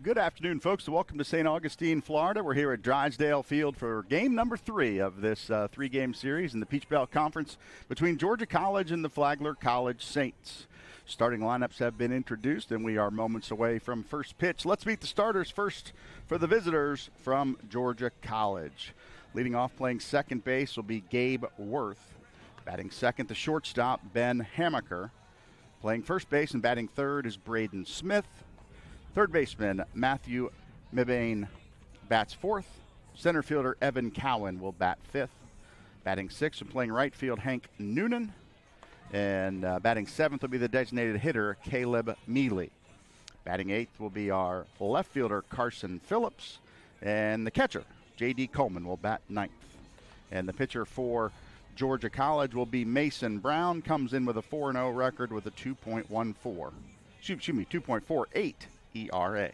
Good afternoon, folks. Welcome to St. Augustine, Florida. We're here at Drysdale Field for game number 3 of this three-game series in the Peach Belt Conference between Georgia College and the Flagler College Saints. Starting lineups have been introduced, and we are moments away from first pitch. Let's meet the starters first for the visitors from Georgia College. Leading off playing second base will be Gabe Worth. Batting second, the shortstop, Ben Hamaker. Playing first base and batting third is Braden Smith. Third baseman Matthew Mibane bats fourth. Center fielder Evan Cowan will bat fifth. Batting sixth and playing right field Hank Noonan. And batting seventh will be the designated hitter Caleb Mealy. Batting eighth will be our left fielder Carson Phillips. And the catcher J.D. Coleman will bat ninth. And the pitcher for Georgia College will be Mason Brown. Comes in with a 4-0 record with a 2.48 ERA.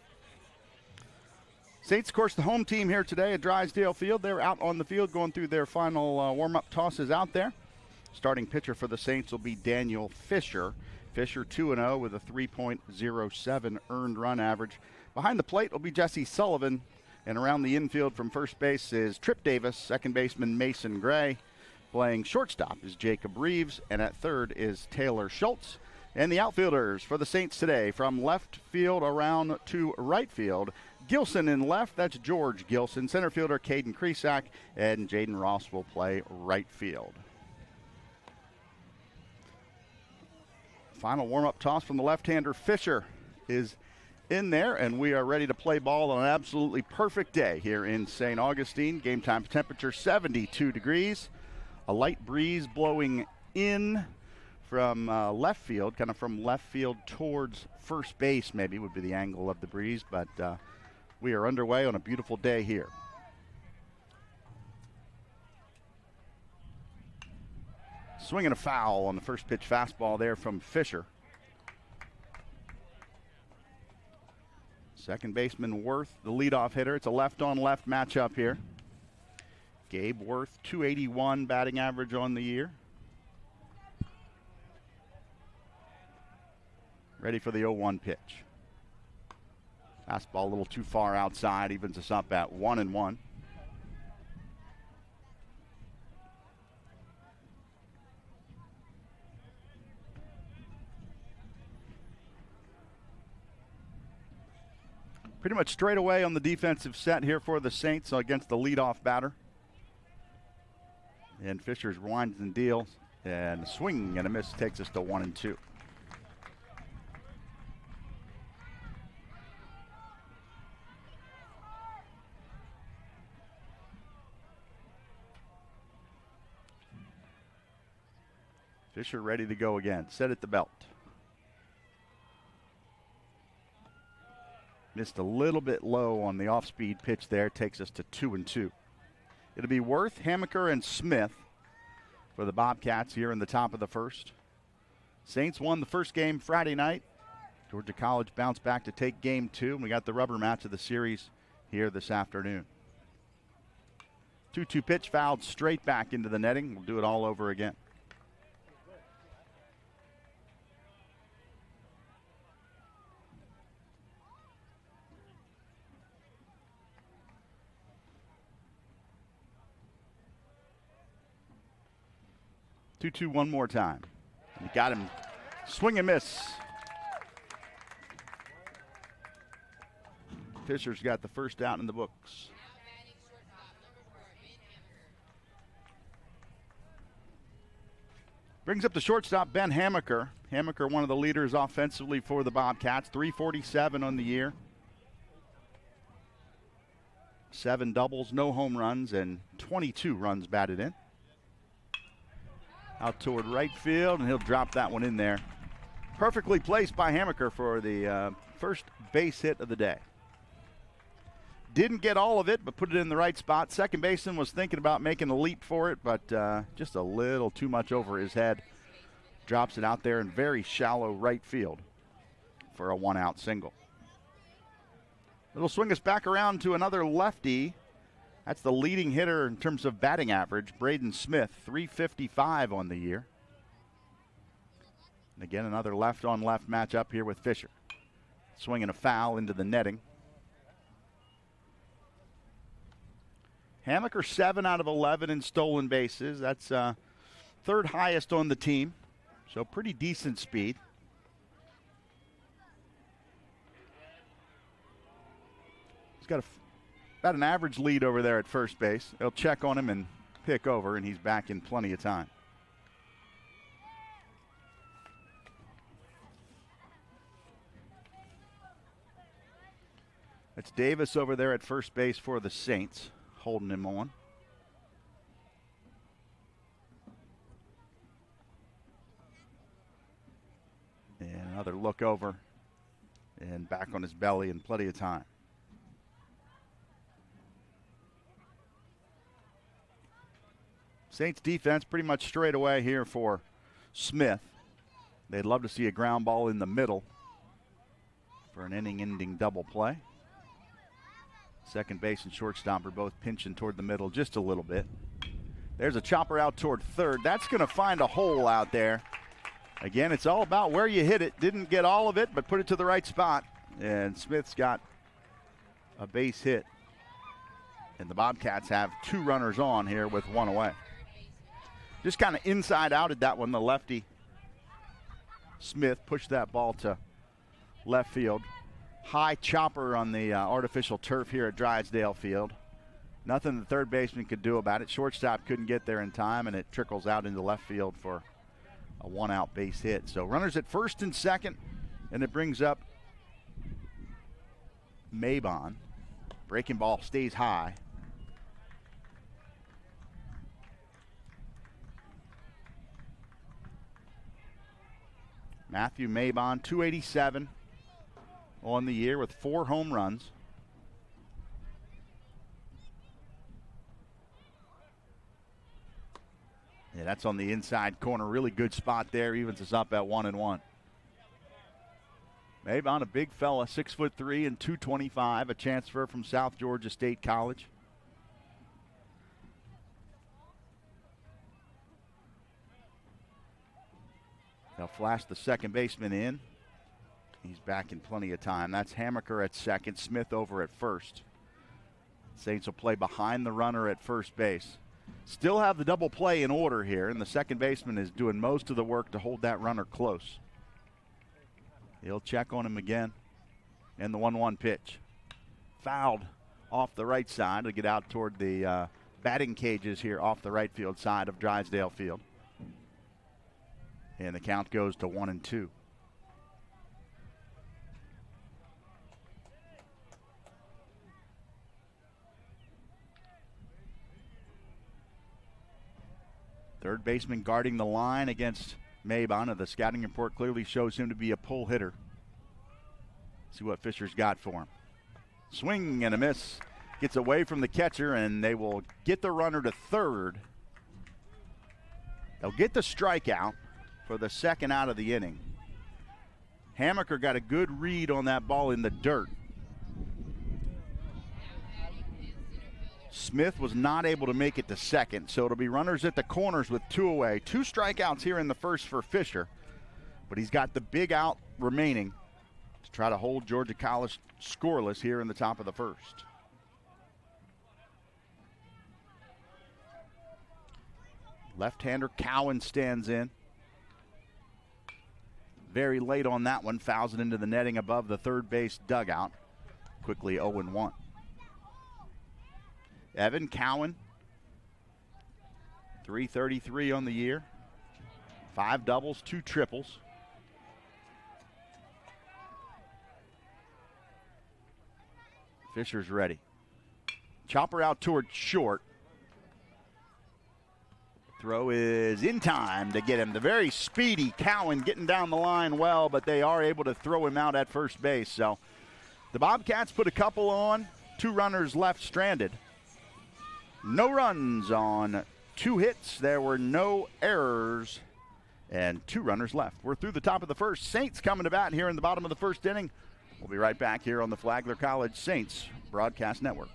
Saints, of course, the home team here today at Drysdale Field. They're out on the field going through their final warm-up tosses out there. Starting pitcher for the Saints will be Daniel Fisher. Fisher 2-0 with a 3.07 earned run average. Behind the plate will be Jesse Sullivan. And around the infield from first base is Trip Davis. Second baseman Mason Gray. Playing shortstop is Jacob Reeves. And at third is Taylor Schultz. And the outfielders for the Saints today, from left field around to right field. Gilson in left, that's George Gilson. Center fielder Caden Kresak, and Jaden Ross will play right field. Final warm-up toss from the left-hander Fisher is in there, and we are ready to play ball on an absolutely perfect day here in St. Augustine. Game time temperature 72 degrees. A light breeze blowing in from left field, kind of from left field towards first base maybe would be the angle of the breeze, but we are underway on a beautiful day here. Swinging a foul on the first pitch fastball there from Fisher. Second baseman Worth, the leadoff hitter. It's a left-on-left matchup here. Gabe Worth, 281 batting average on the year. Ready for the 0-1 pitch. Fastball a little too far outside, evens us up at 1-1. Pretty much straight away on the defensive set here for the Saints against the leadoff batter. And Fisher's winds and deals, and a swing and a miss takes us to 1-2. Fisher ready to go again. Set at the belt. Missed a little bit low on the off-speed pitch there. Takes us to 2-2. It'll be Worth, Hamaker, and Smith for the Bobcats here in the top of the first. Saints won the first game Friday night. Georgia College bounced back to take game 2. And we got the rubber match of the series here this afternoon. 2-2 pitch fouled straight back into the netting. We'll do it all over again. Two, one more time. You got him. Swing and miss. Fisher's got the first out in the books. Brings up the shortstop, Ben Hamaker. Hamaker, one of the leaders offensively for the Bobcats. 347 on the year. 7 doubles, no home runs, and 22 runs batted in. Out toward right field, and he'll drop that one in there. Perfectly placed by Hamaker for the first base hit of the day. Didn't get all of it, but put it in the right spot. Second baseman was thinking about making a leap for it, but just a little too much over his head. Drops it out there in very shallow right field for a 1-out single. It'll swing us back around to another lefty. That's the leading hitter in terms of batting average, Braden Smith, 355 on the year. And again, another left-on-left matchup here with Fisher. Swinging a foul into the netting. Hammaker 7 out of 11 in stolen bases. That's third highest on the team, so pretty decent speed. He's got about an average lead over there at first base. They'll check on him and pick over, and he's back in plenty of time. It's Davis over there at first base for the Saints, holding him on. And another look over and back on his belly in plenty of time. Saints defense pretty much straight away here for Smith. They'd love to see a ground ball in the middle for an inning-ending double play. Second base and shortstop are both pinching toward the middle just a little bit. There's a chopper out toward third. That's going to find a hole out there. Again, it's all about where you hit it. Didn't get all of it, but put it to the right spot. And Smith's got a base hit. And the Bobcats have 2 runners on here with 1 away. Just kind of inside outed that one. The lefty Smith pushed that ball to left field. High chopper on the artificial turf here at Drysdale Field. Nothing the third baseman could do about it. Shortstop couldn't get there in time, and it trickles out into left field for a 1-out base hit. So runners at first and second, and it brings up Mabon. Breaking ball stays high. Matthew Mabon, 287 on the year with 4 home runs. Yeah, that's on the inside corner. Really good spot there. Evens us up at 1-1. Mabon, a big fella, 6'3" and 225, a transfer from South Georgia State College. They'll flash the second baseman in. He's back in plenty of time. That's Hammaker at second, Smith over at first. Saints will play behind the runner at first base. Still have the double play in order here, and the second baseman is doing most of the work to hold that runner close. He'll check on him again. And the 1-1 pitch. Fouled off the right side to get out toward the batting cages here off the right field side of Drysdale Field. And the count goes to 1-2. Third baseman guarding the line against Mabon. The scouting report clearly shows him to be a pull hitter. See what Fisher's got for him. Swing and a miss. Gets away from the catcher, and they will get the runner to third. They'll get the strikeout for the second out of the inning. Hammaker got a good read on that ball in the dirt. Smith was not able to make it to second, so it'll be runners at the corners with 2 away. 2 strikeouts here in the first for Fisher, but he's got the big out remaining to try to hold Georgia College scoreless here in the top of the first. Left-hander Cowan stands in. Very late on that one, fouls it into the netting above the third base dugout. Quickly 0-1. Evan Cowan, 333 on the year. 5 doubles, 2 triples. Fisher's ready. Chopper out toward short. Throw is in time to get him. The very speedy Cowan getting down the line well, but they are able to throw him out at first base. So the Bobcats put a couple on. 2 runners left stranded. No runs on 2 hits. There were no errors and 2 runners left. We're through the top of the first. Saints coming to bat here in the bottom of the first inning. We'll be right back here on the Flagler College Saints Broadcast Network.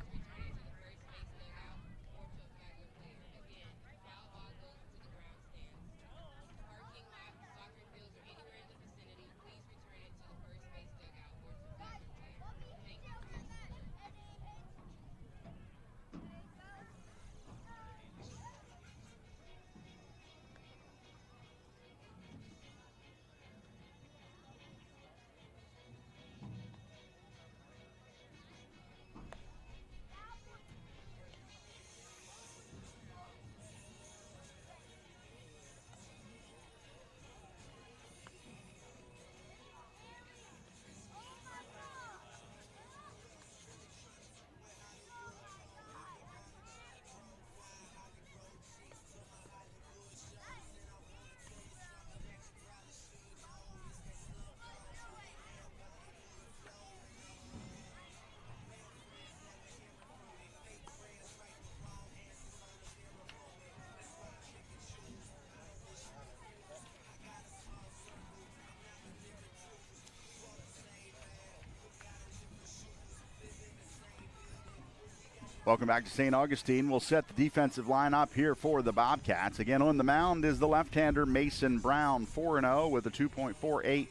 Welcome back to St. Augustine. We'll set the defensive lineup here for the Bobcats. Again, on the mound is the left-hander Mason Brown, 4-0 with a 2.48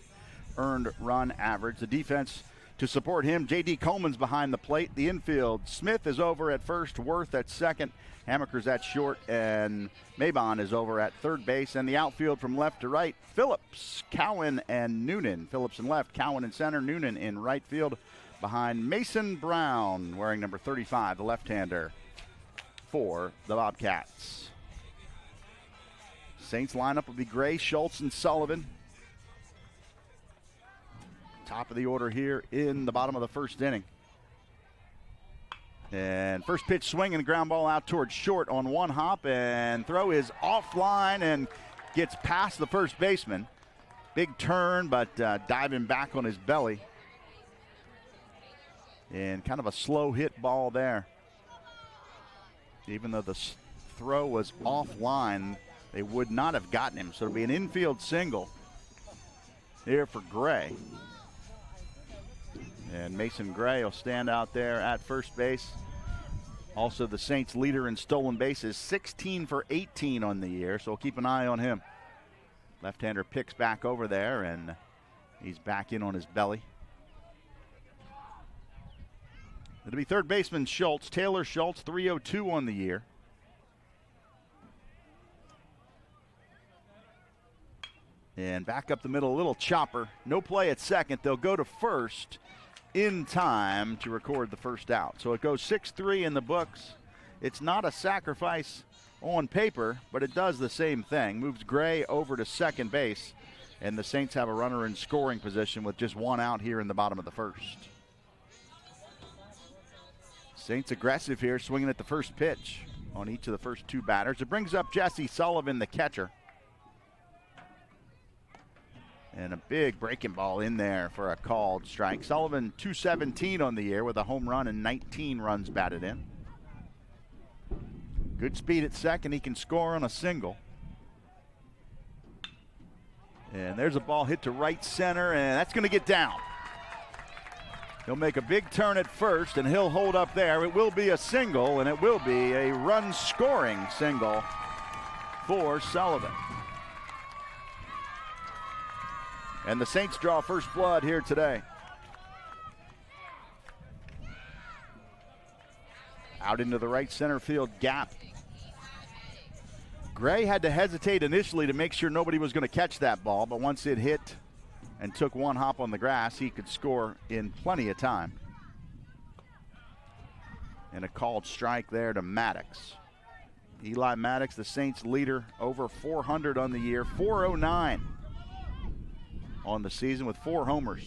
earned run average. The defense to support him, J.D. Coleman's behind the plate. The infield, Smith is over at first, Worth at second, Hamaker's at short, and Mabon is over at third base. And the outfield from left to right, Phillips, Cowan, and Noonan. Phillips in left, Cowan in center, Noonan in right field, behind Mason Brown, wearing number 35, the left-hander for the Bobcats. Saints lineup will be Gray, Schultz, and Sullivan. Top of the order here in the bottom of the first inning. And first pitch swing and a ground ball out towards short on one hop, and throw is offline and gets past the first baseman. Big turn, but diving back on his belly. And kind of a slow hit ball there. Even though the throw was offline, they would not have gotten him. So it'll be an infield single here for Gray. And Mason Gray will stand out there at first base. Also the Saints leader in stolen bases, 16 for 18 on the year, so we'll keep an eye on him. Left-hander picks back over there, and he's back in on his belly. It'll be third baseman Schultz, Taylor Schultz, 302 on the year. And back up the middle, a little chopper. No play at second. They'll go to first in time to record the first out. So it goes 6-3 in the books. It's not a sacrifice on paper, but it does the same thing. Moves Gray over to second base, and the Saints have a runner in scoring position with just one out here in the bottom of the first. Saints aggressive here, swinging at the first pitch on each of the first two batters. It brings up Jesse Sullivan, the catcher. And a big breaking ball in there for a called strike. Sullivan, 217 on the year with a home run and 19 runs batted in. Good speed at second. He can score on a single. And there's a ball hit to right center, and that's going to get down. He'll make a big turn at first, and he'll hold up there. It will be a single, and it will be a run-scoring single for Sullivan. And the Saints draw first blood here today. Out into the right center field gap. Gray had to hesitate initially to make sure nobody was going to catch that ball, but once it hit and took one hop on the grass, he could score in plenty of time. And a called strike there to Maddox. Eli Maddox, the Saints leader, over 400 on the year, 409 on the season with 4 homers.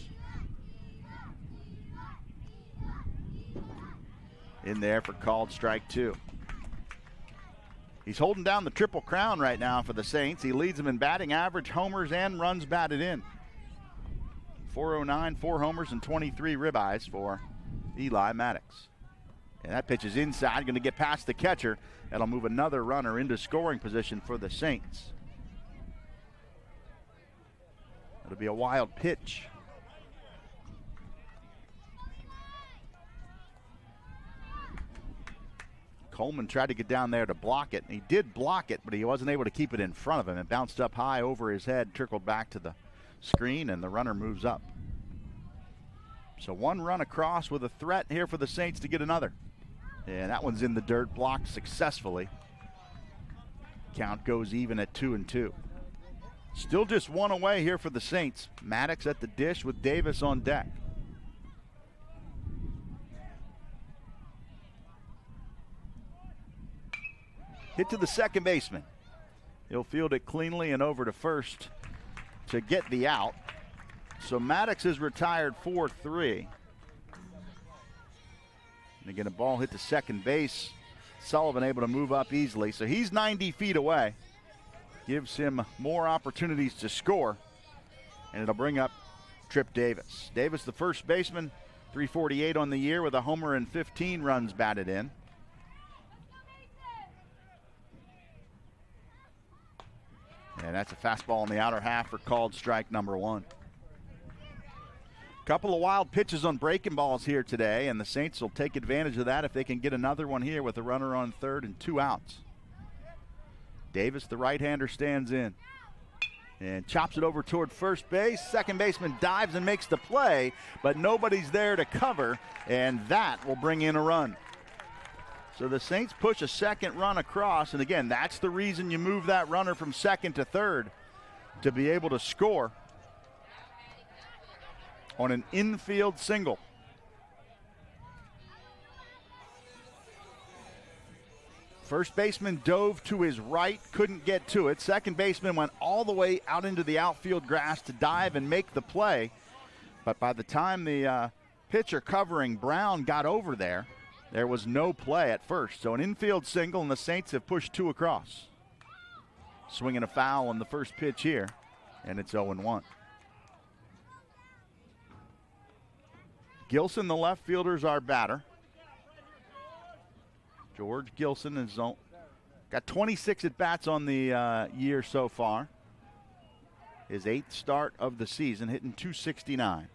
In there for called strike 2. He's holding down the Triple Crown right now for the Saints. He leads them in batting average, homers, and runs batted in. 409, 4 homers, and 23 ribeyes for Eli Maddox. And that pitch is inside, going to get past the catcher. That'll move another runner into scoring position for the Saints. It'll be a wild pitch. Coleman tried to get down there to block it. He did block it, but he wasn't able to keep it in front of him. It bounced up high over his head, trickled back to the screen, and the runner moves up. So one run across with a threat here for the Saints to get another. And that one's in the dirt, blocked successfully. Count goes even at 2-2. Still just one away here for the Saints. Maddox at the dish with Davis on deck. Hit to the second baseman. He'll field it cleanly and over to first to get the out. So Maddox is retired 4-3. And again, a ball hit to second base. Sullivan able to move up easily. So he's 90 feet away. Gives him more opportunities to score. And it'll bring up Trip Davis. Davis, the first baseman, 348 on the year with a homer and 15 runs batted in. And that's a fastball in the outer half for called strike number 1. Couple of wild pitches on breaking balls here today, and the Saints will take advantage of that if they can get another one here with a runner on third and 2 outs. Davis, the right-hander, stands in and chops it over toward first base. Second baseman dives and makes the play, but nobody's there to cover, and that will bring in a run. So the Saints push a second run across, and again, that's the reason you move that runner from second to third, to be able to score on an infield single. First baseman dove to his right, couldn't get to it. Second baseman went all the way out into the outfield grass to dive and make the play. But by the time the pitcher covering Brown got over there, there was no play at first. So an infield single, and the Saints have pushed 2 across. Swinging a foul on the first pitch here, and it's 0-1. Gilson, the left fielder, is our batter. George Gilson has got 26 at-bats on the year so far. His 8th start of the season, hitting .269.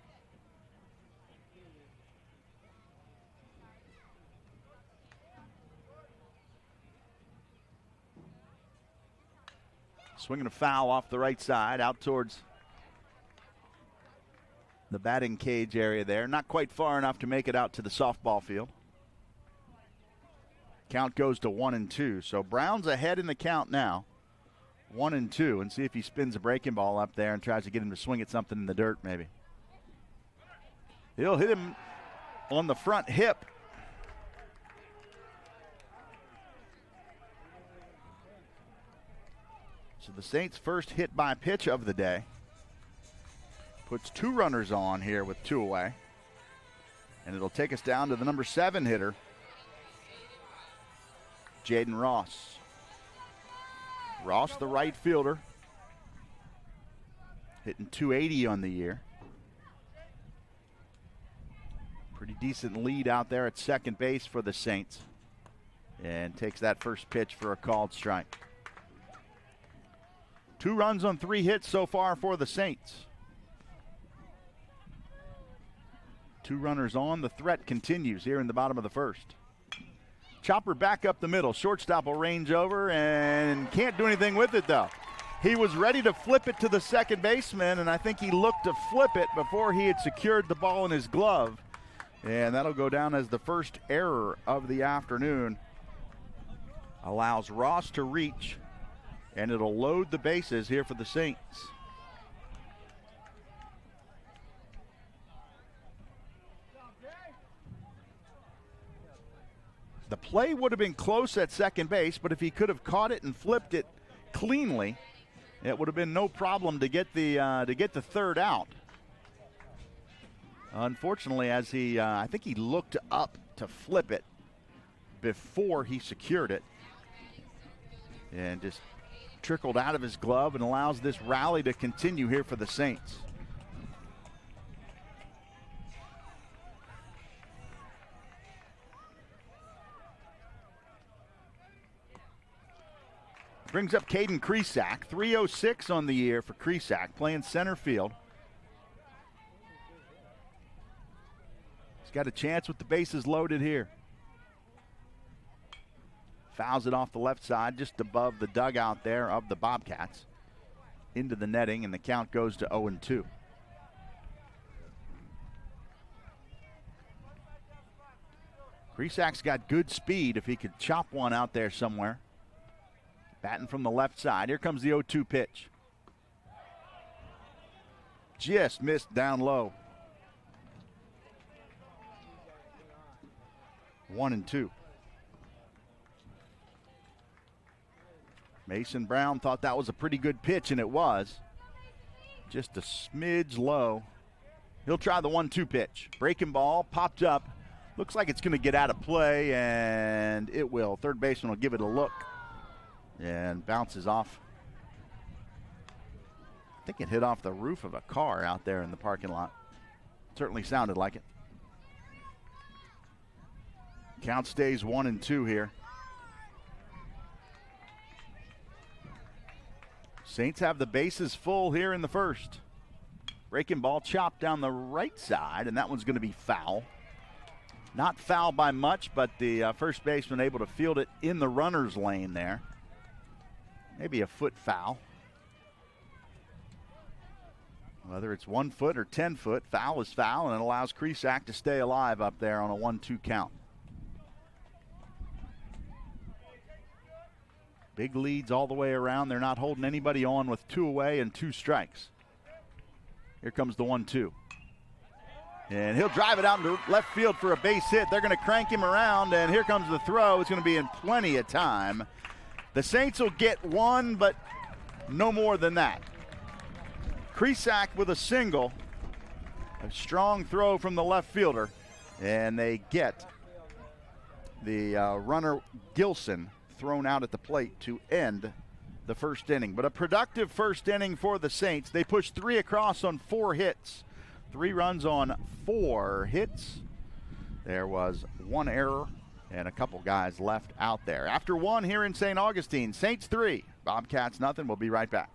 Swinging a foul off the right side, out towards the batting cage area there. Not quite far enough to make it out to the softball field. Count goes to 1-2. So Brown's ahead in the count now. 1-2, and see if he spins a breaking ball up there and tries to get him to swing at something in the dirt maybe. He'll hit him on the front hip. So the Saints' first hit by pitch of the day. Puts 2 runners on here with 2 away. And it'll take us down to the number 7 hitter, Jaden Ross. Ross, the right fielder, hitting .280 on the year. Pretty decent lead out there at second base for the Saints. And takes that first pitch for a called strike. 2 runs on 3 hits so far for the Saints. 2 runners on. The threat continues here in the bottom of the first. Chopper back up the middle. Shortstop will range over and can't do anything with it, though. He was ready to flip it to the second baseman, and I think he looked to flip it before he had secured the ball in his glove. And that'll go down as the first error of the afternoon. Allows Ross to reach, and it'll load the bases here for the Saints. The play would have been close at second base, but if he could have caught it and flipped it cleanly, it would have been no problem to get the third out. Unfortunately, as I think he looked up to flip it before he secured it, and just trickled out of his glove, and allows this rally to continue here for the Saints. Brings up Caden Kresak, 306 on the year for Kresak, playing center field. He's got a chance with the bases loaded here. Fouls it off the left side, just above the dugout there of the Bobcats. Into the netting, and the count goes to 0-2. Kresak's got good speed if he could chop one out there somewhere. Batting from the left side. Here comes the 0-2 pitch. Just missed down low. 1-2. Mason Brown thought that was a pretty good pitch, and it was. Just a smidge low. He'll try the 1-2 pitch. Breaking ball, popped up. Looks like it's going to get out of play, and it will. Third baseman will give it a look and bounces off. I think it hit off the roof of a car out there in the parking lot. Certainly sounded like it. Count stays 1-2 here. Saints have the bases full here in the first. Breaking ball chopped down the right side, and that one's going to be foul. Not foul by much, but the first baseman able to field it in the runner's lane there. Maybe a foot foul. Whether it's 1 foot or 10 foot, foul is foul, and it allows Cresac to stay alive up there on a 1-2 count. Big leads all the way around. They're not holding anybody on with 2 away and 2 strikes. Here comes the 1-2. And he'll drive it out into left field for a base hit. They're going to crank him around, and here comes the throw. It's going to be in plenty of time. The Saints will get 1, but no more than that. Cresac with a single. A strong throw from the left fielder. And they get the runner Gilson thrown out at the plate to end the first inning. But a productive first inning for the Saints. They pushed 3 across on 4 hits. 3 runs on 4 hits. There was 1 error and a couple guys left out there. After 1 here in St. Augustine, Saints 3, Bobcats nothing. We'll be right back.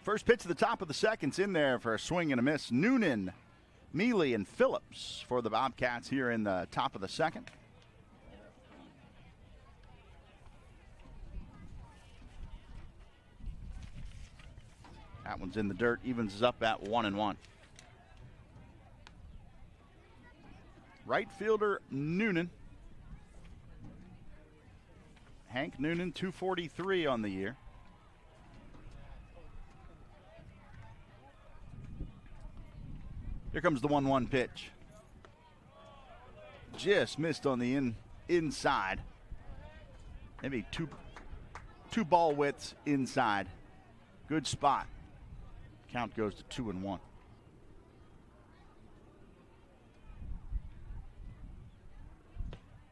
First pitch at the top of the second's in there for a swing and a miss. Noonan, Mealy, and Phillips for the Bobcats here in the top of the second. That one's in the dirt, evens us up at 1-1. Right fielder Noonan. Hank Noonan, 243 on the year. Here comes the 1-1 pitch. Just missed on the inside. Maybe two ball widths inside. Good spot. Count goes to 2-1.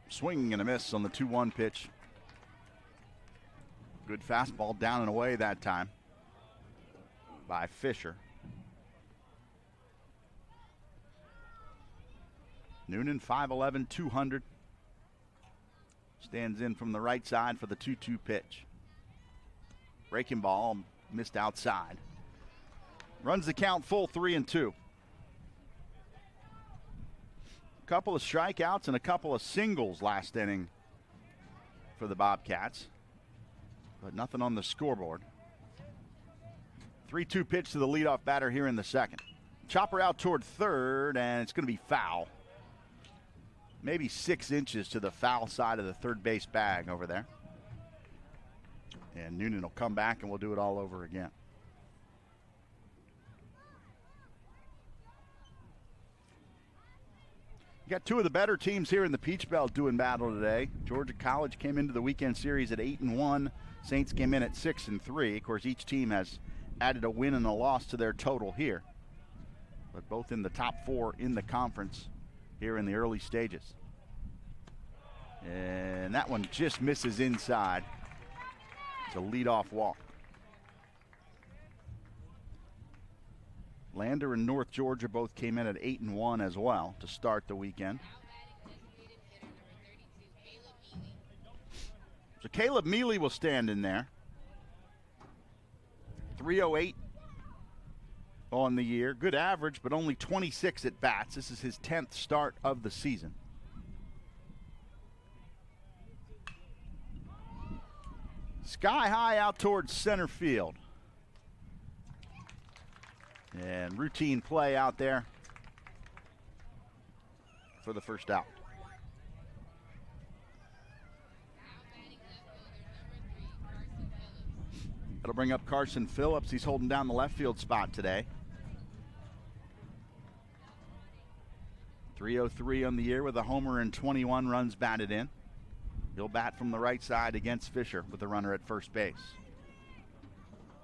Swinging and a miss on the 2-1 pitch. Good fastball down and away that time by Fisher. Noonan, 5'11", 200. Stands in from the right side for the 2-2 pitch. Breaking ball, missed outside. Runs the count full 3-2. A couple of strikeouts and a couple of singles last inning for the Bobcats, but nothing on the scoreboard. 3-2 pitch to the leadoff batter here in the second. Chopper out toward third, and it's going to be foul. Maybe 6 inches to the foul side of the third base bag over there. And Noonan will come back and we'll do it all over again. You got 2 of the better teams here in the Peach Belt doing battle today. Georgia College came into the weekend series at 8-1. Saints came in at 6-3. Of course, each team has added a win and a loss to their total here. But both in the top 4 in the conference here in the early stages. And that one just misses inside. It's a leadoff walk. Lander and North Georgia both came in at 8-1 as well to start the weekend. So Caleb Mealy will stand in there. 308 on the year. Good average, but only 26 at bats. This is his 10th start of the season. Sky high out towards center field. And routine play out there for the first out. That'll bring up Carson Phillips. He's holding down the left field spot today. 303 on the year with a homer and 21 runs batted in. He'll bat from the right side against Fisher with the runner at first base.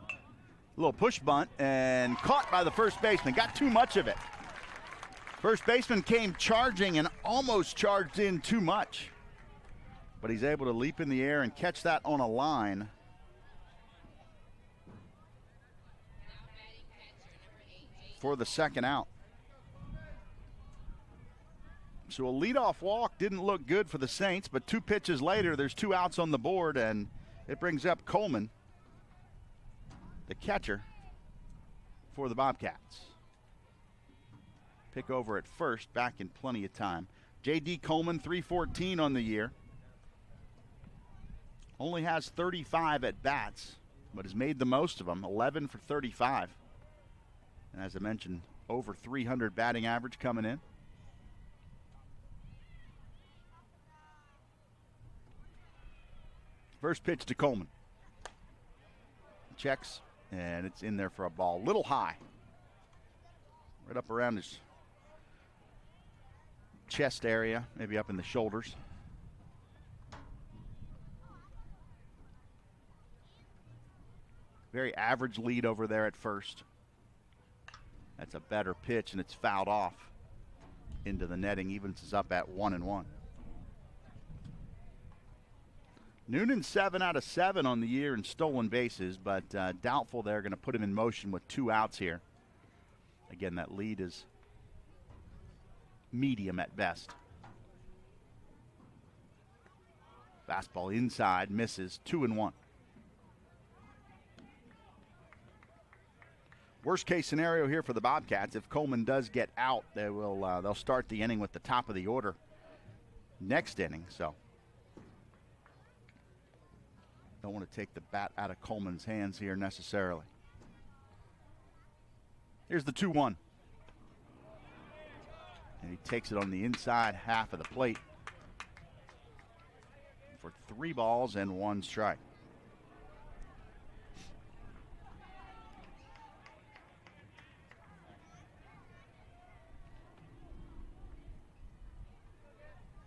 A little push bunt and caught by the first baseman. Got too much of it. First baseman came charging and almost charged in too much. But he's able to leap in the air and catch that on a line. For the second out. So a leadoff walk didn't look good for the Saints, but 2 pitches later, there's 2 outs on the board, and it brings up Coleman, the catcher for the Bobcats. Pick over at first, back in plenty of time. J.D. Coleman, 314 on the year. Only has 35 at bats, but has made the most of them, 11 for 35. And as I mentioned, over 300 batting average coming in. First pitch to Coleman. Checks, and it's in there for a ball. Little high. Right up around his chest area, maybe up in the shoulders. Very average lead over there at first. That's a better pitch, and it's fouled off into the netting. Evans is up at 1-1. Noonan 7 out of 7 on the year in stolen bases, but doubtful they're going to put him in motion with 2 outs here. Again, that lead is medium at best. Fastball inside, misses, 2-1. Worst case scenario here for the Bobcats, if Coleman does get out, they'll start the inning with the top of the order next inning. So don't want to take the bat out of Coleman's hands here necessarily. Here's the 2-1. And he takes it on the inside half of the plate for 3 balls and 1 strike.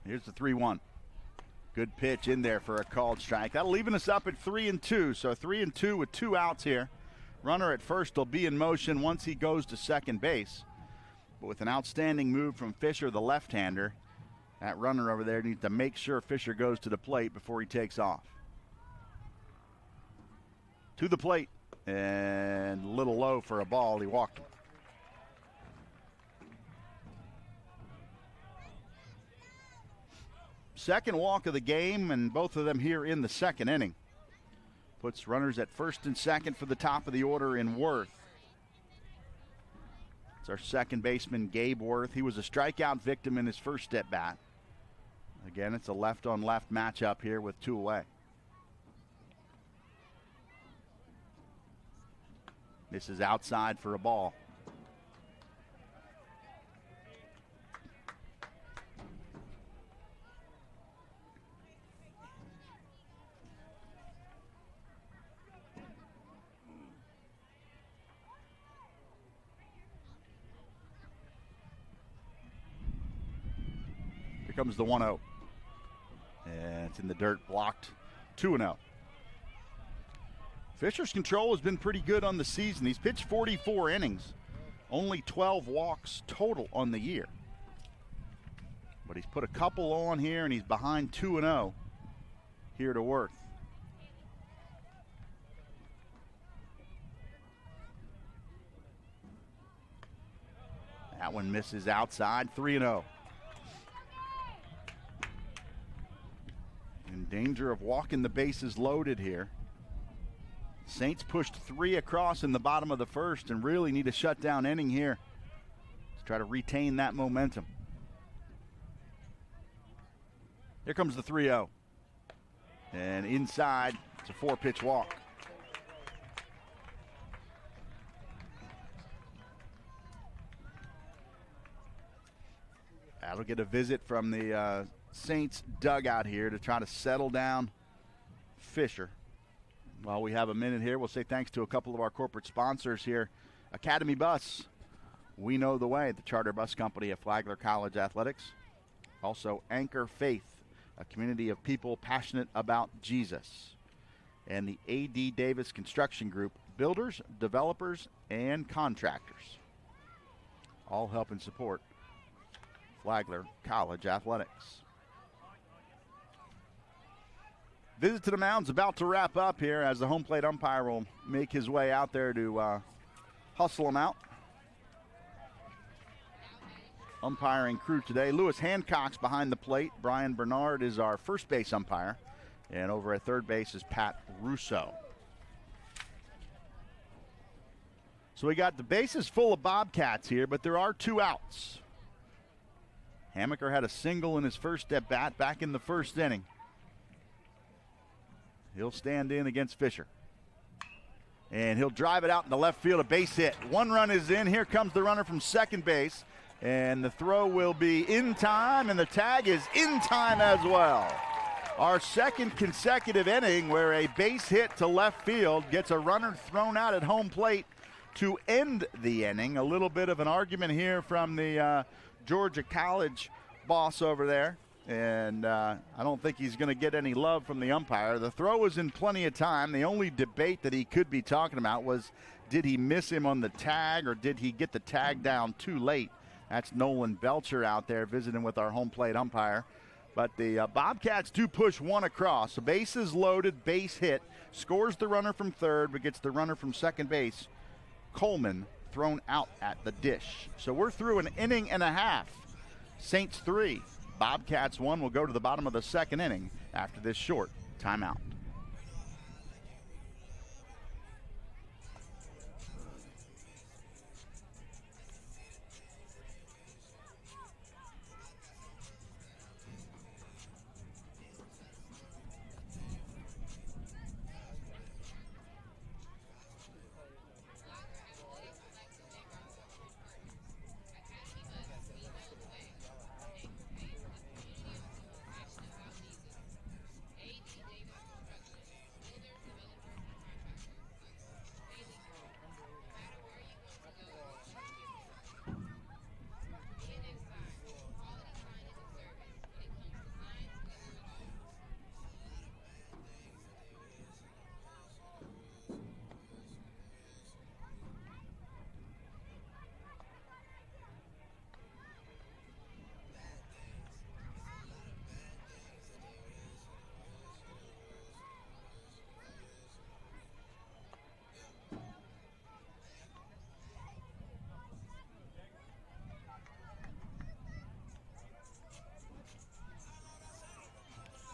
Here's the 3-1. Good pitch in there for a called strike. That'll leaving us up at 3-2. So 3-2 with 2 outs here. Runner at first will be in motion once he goes to second base. But with an outstanding move from Fisher, the left-hander, that runner over there needs to make sure Fisher goes to the plate before he takes off. To the plate, and a little low for a ball. He walked him. Second walk of the game, and both of them here in the second inning. Puts runners at first and second for the top of the order in Worth. It's our second baseman, Gabe Worth. He was a strikeout victim in his first at bat. Again, it's a left-on-left matchup here with 2 away. This is outside for a ball. Here comes the 1-0. And it's in the dirt, blocked. 2-0. Fisher's control has been pretty good on the season. He's pitched 44 innings. Only 12 walks total on the year. But he's put a couple on here, and he's behind 2-0 here to Worth. That one misses outside, 3-0. In danger of walking the bases loaded here. Saints pushed 3 across in the bottom of the first and really need a shutdown inning here to try to retain that momentum. Here comes the 3-0. And inside, it's a 4-pitch walk. That'll get a visit from the Saints dugout here to try to settle down Fisher. While we have a minute here, we'll say thanks to a couple of our corporate sponsors here. Academy Bus, we know the way, the charter bus company of Flagler College Athletics. Also Anchor Faith, a community of people passionate about Jesus. And the A.D. Davis Construction Group, builders, developers, and contractors. All help and support Flagler College Athletics. Visit to the mound's about to wrap up here as the home plate umpire will make his way out there to hustle him out. Umpiring crew today, Lewis Hancock's behind the plate. Brian Bernard is our first base umpire. And over at third base is Pat Russo. So we got the bases full of Bobcats here, but there are 2 outs. Hammaker had a single in his first at bat back in the first inning. He'll stand in against Fisher. And he'll drive it out in the left field, a base hit. 1 run is in. Here comes the runner from second base. And the throw will be in time, and the tag is in time as well. Our second consecutive inning where a base hit to left field gets a runner thrown out at home plate to end the inning. A little bit of an argument here from the Georgia College boss over there. And I don't think he's going to get any love from the umpire. The throw was in plenty of time. The only debate that he could be talking about was, did he miss him on the tag or did he get the tag down too late? That's Nolan Belcher out there visiting with our home plate umpire. But the Bobcats do push 1 across. The bases loaded, base hit, scores the runner from third, but gets the runner from second base, Coleman, thrown out at the dish. So we're through an inning and a half. Saints 3. Bobcats 1 will go to the bottom of the second inning after this short timeout.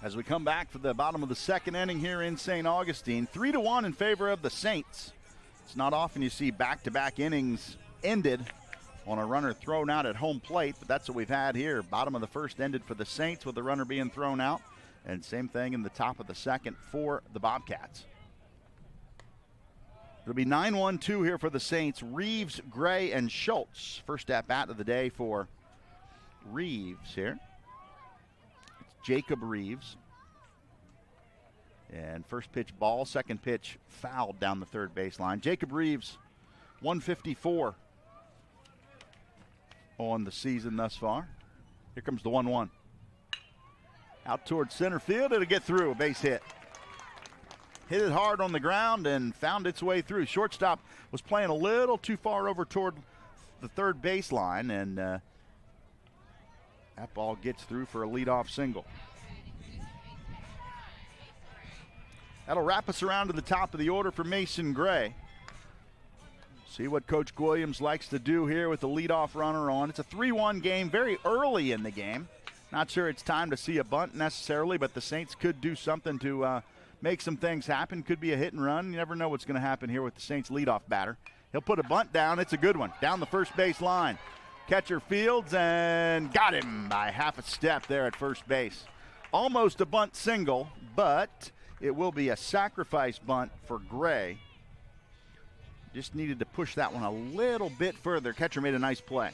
As we come back for the bottom of the second inning here in St. Augustine, 3-1 in favor of the Saints. It's not often you see back-to-back innings ended on a runner thrown out at home plate, but that's what we've had here. Bottom of the first ended for the Saints with the runner being thrown out, and same thing in the top of the second for the Bobcats. It'll be 9-1-2 here for the Saints. Reeves, Gray, and Schultz. First at-bat of the day for Reeves here. Jacob Reeves. And first pitch ball, second pitch fouled down the third baseline. Jacob Reeves, 154 on the season thus far. Here comes the 1-1. Out towards center field, it'll get through, a base hit. Hit it hard on the ground and found its way through. Shortstop was playing a little too far over toward the third baseline, and that ball gets through for a leadoff single. That'll wrap us around to the top of the order for Mason Gray. See what Coach Williams likes to do here with the leadoff runner on. It's a 3-1 game, very early in the game. Not sure it's time to see a bunt necessarily, but the Saints could do something to make some things happen. Could be a hit and run. You never know what's going to happen here with the Saints leadoff batter. He'll put a bunt down. It's a good one. Down the first base line. Catcher fields and got him by half a step there at first base. Almost a bunt single, but it will be a sacrifice bunt for Gray. Just needed to push that one a little bit further. Catcher made a nice play.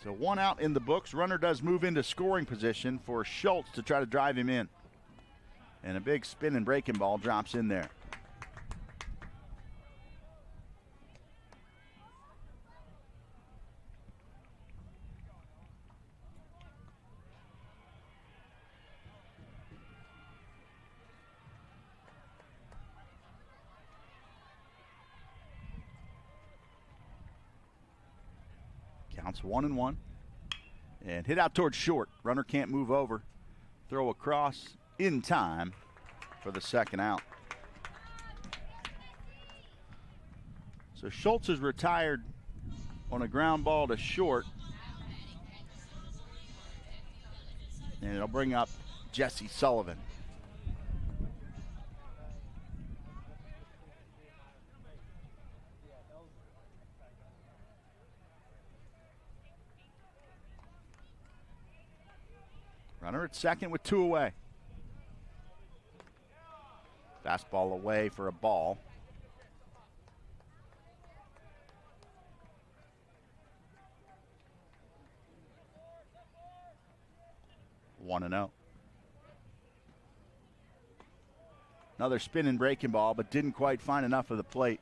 So 1 out in the books. Runner does move into scoring position for Schultz to try to drive him in. And a big spin and breaking ball drops in there. Counts 1-1. And hit out towards short. Runner can't move over. Throw across in time for the second out. So Schultz is retired on a ground ball to short. And it'll bring up Jesse Sullivan. Runner at second with 2 away. Fastball away for a ball. One and 0. Another spinning breaking ball, but didn't quite find enough of the plate.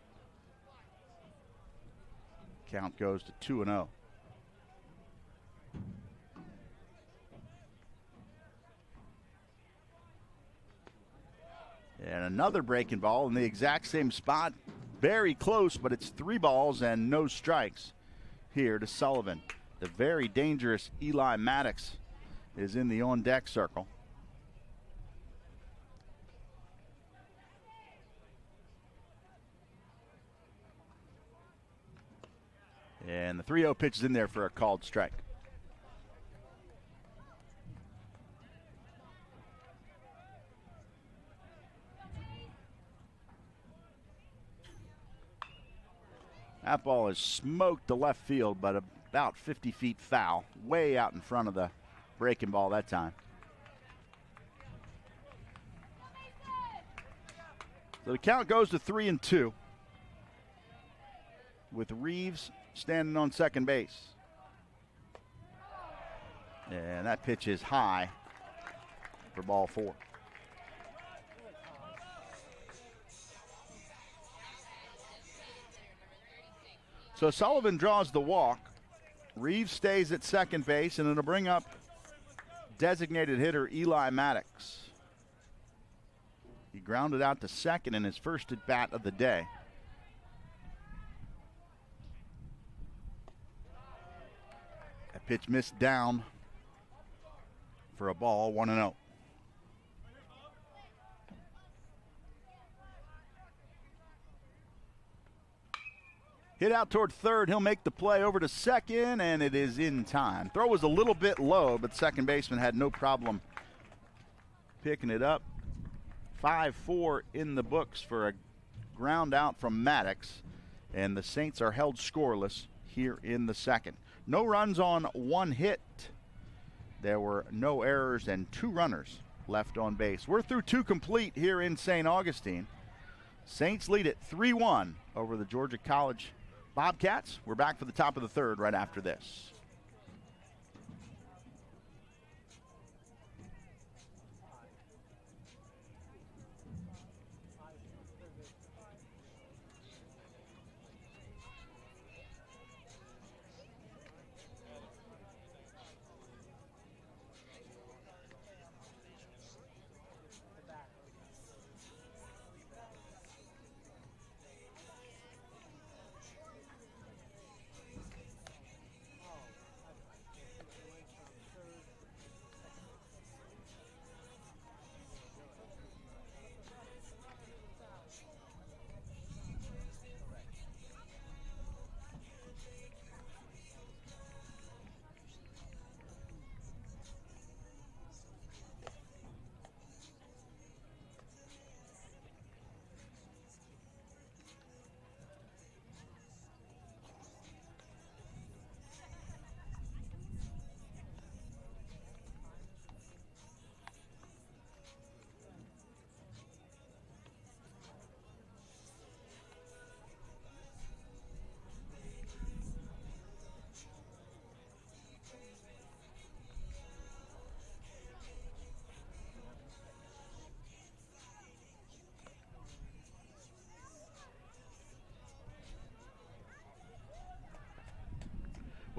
Count goes to 2-0. And another breaking ball in the exact same spot. Very close, but it's 3 balls and no strikes here to Sullivan. The very dangerous Eli Maddox is in the on-deck circle. And the 3-0 pitch is in there for a called strike. That ball is smoked to left field, but about 50 feet foul, way out in front of the breaking ball that time. So the count goes to 3-2 with Reeves standing on second base. And that pitch is high for ball 4. So Sullivan draws the walk. Reeves stays at second base, and it'll bring up designated hitter Eli Maddox. He grounded out to second in his first at bat of the day. That pitch missed down for a ball, 1-0. Hit out toward third. He'll make the play over to second, and it is in time. Throw was a little bit low, but second baseman had no problem picking it up. 5-4 in the books for a ground out from Maddox, and the Saints are held scoreless here in the second. No runs on 1 hit. There were no errors and 2 runners left on base. We're through 2 complete here in St. Augustine. Saints lead it 3-1 over the Georgia College Bobcats. We're back for the top of the third right after this.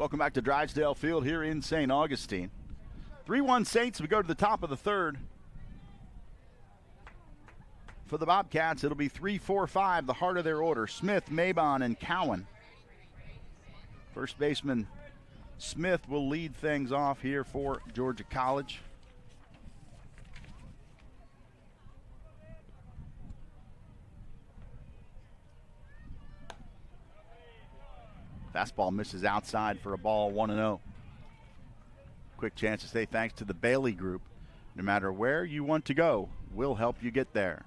Welcome back to Drysdale Field here in St. Augustine. 3-1 Saints. We go to the top of the third. For the Bobcats, it'll be 3-4-5, the heart of their order. Smith, Mabon, and Cowan. First baseman Smith will lead things off here for Georgia College. Fastball misses outside for a ball, 1-0. Quick chance to say thanks to the Bailey Group. No matter where you want to go, we'll help you get there.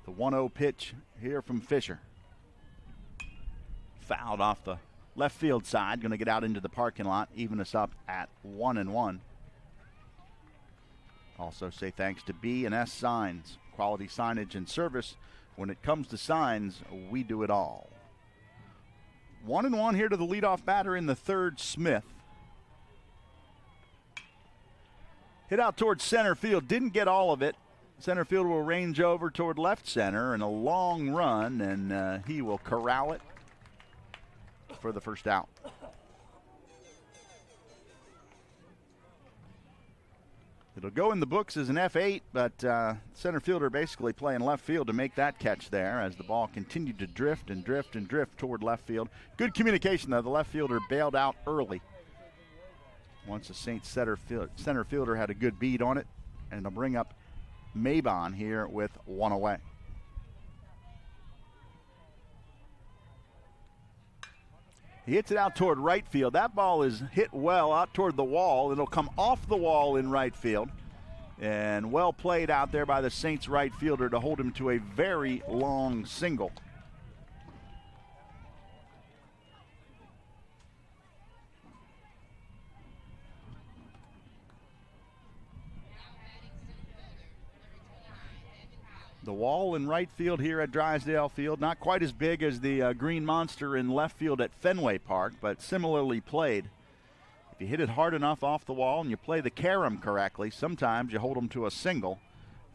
The 1-0 pitch here from Fisher. Fouled off the left field side. Going to get out into the parking lot, even us up at 1-1. Also say thanks to B&S Signs. Quality signage and service. When it comes to signs, we do it all. 1-1 here to the leadoff batter in the third, Smith. Hit out towards center field, didn't get all of it. Center field will range over toward left center and a long run, and he will corral it for the first out. It'll go in the books as an F8, but center fielder basically playing left field to make that catch there as the ball continued to drift and drift and drift toward left field. Good communication, though. The left fielder bailed out early. Once the Saints center fielder had a good bead on it, and it'll bring up Mabon here with one away. He hits it out toward right field. That ball is hit well out toward the wall. It'll come off the wall in right field. And well played out there by the Saints right fielder to hold him to a very long single. The wall in right field here at Drysdale Field, not quite as big as the Green Monster in left field at Fenway Park, but similarly played. If you hit it hard enough off the wall and you play the carom correctly, sometimes you hold them to a single,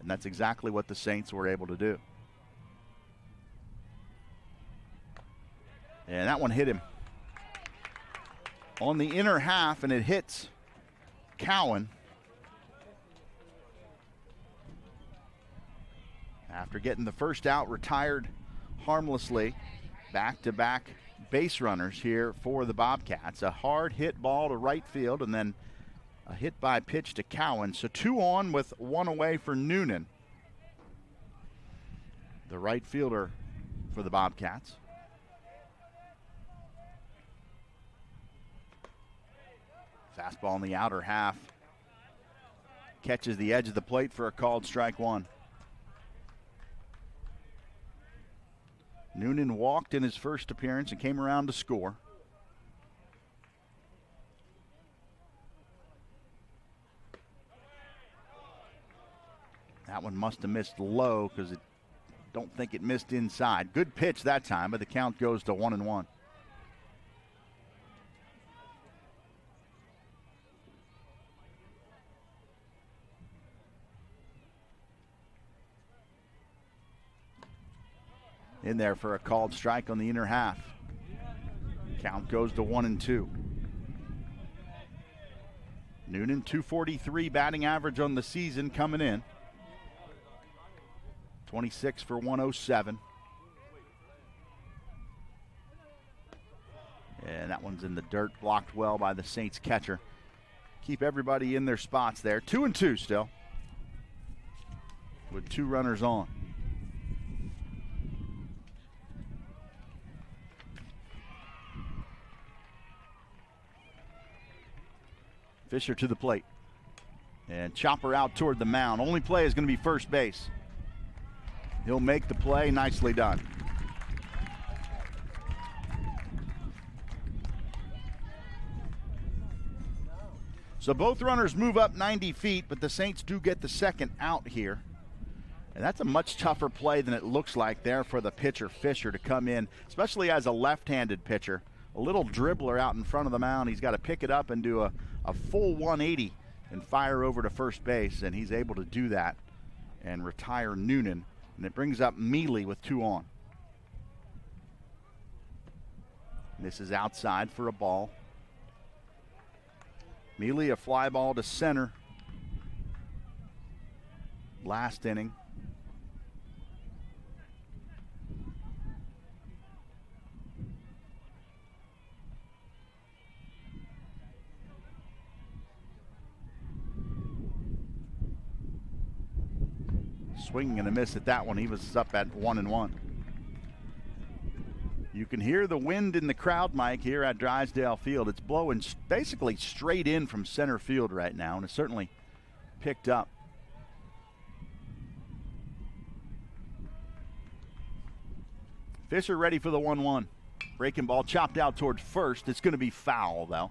and that's exactly what the Saints were able to do. And that one hit him on the inner half, and it hits Cowan. After getting the first out, retired harmlessly. Back-to-back base runners here for the Bobcats. A hard hit ball to right field and then a hit by pitch to Cowan. So 2 on with 1 away for Noonan, the right fielder for the Bobcats. Fastball in the outer half. Catches the edge of the plate for a called strike 1. Noonan walked in his first appearance and came around to score. That one must have missed low because I don't think it missed inside. Good pitch that time, but the count goes to 1-1. In there for a called strike on the inner half. Count goes to 1-2. Noonan, 243 batting average on the season coming in. 26 for 107. And that one's in the dirt, blocked well by the Saints catcher. Keep everybody in their spots there. 2-2 still, with 2 runners on. Fisher to the plate. And chopper out toward the mound. Only play is going to be first base. He'll make the play. Nicely done. So both runners move up 90 feet, but the Saints do get the second out here. And that's a much tougher play than it looks like there for the pitcher, Fisher, to come in, especially as a left-handed pitcher. A little dribbler out in front of the mound. He's got to pick it up and do a full 180 and fire over to first base, and he's able to do that and retire Noonan. And it brings up Mealy with 2 on. This is outside for a ball. Mealy, a fly ball to center. Last inning. Swinging and a miss at that one. He was up at 1-1. You can hear the wind in the crowd, Mike, here at Drysdale Field. It's blowing basically straight in from center field right now, and it's certainly picked up. Fisher ready for the 1-1. Breaking ball chopped out towards first. It's going to be foul, though.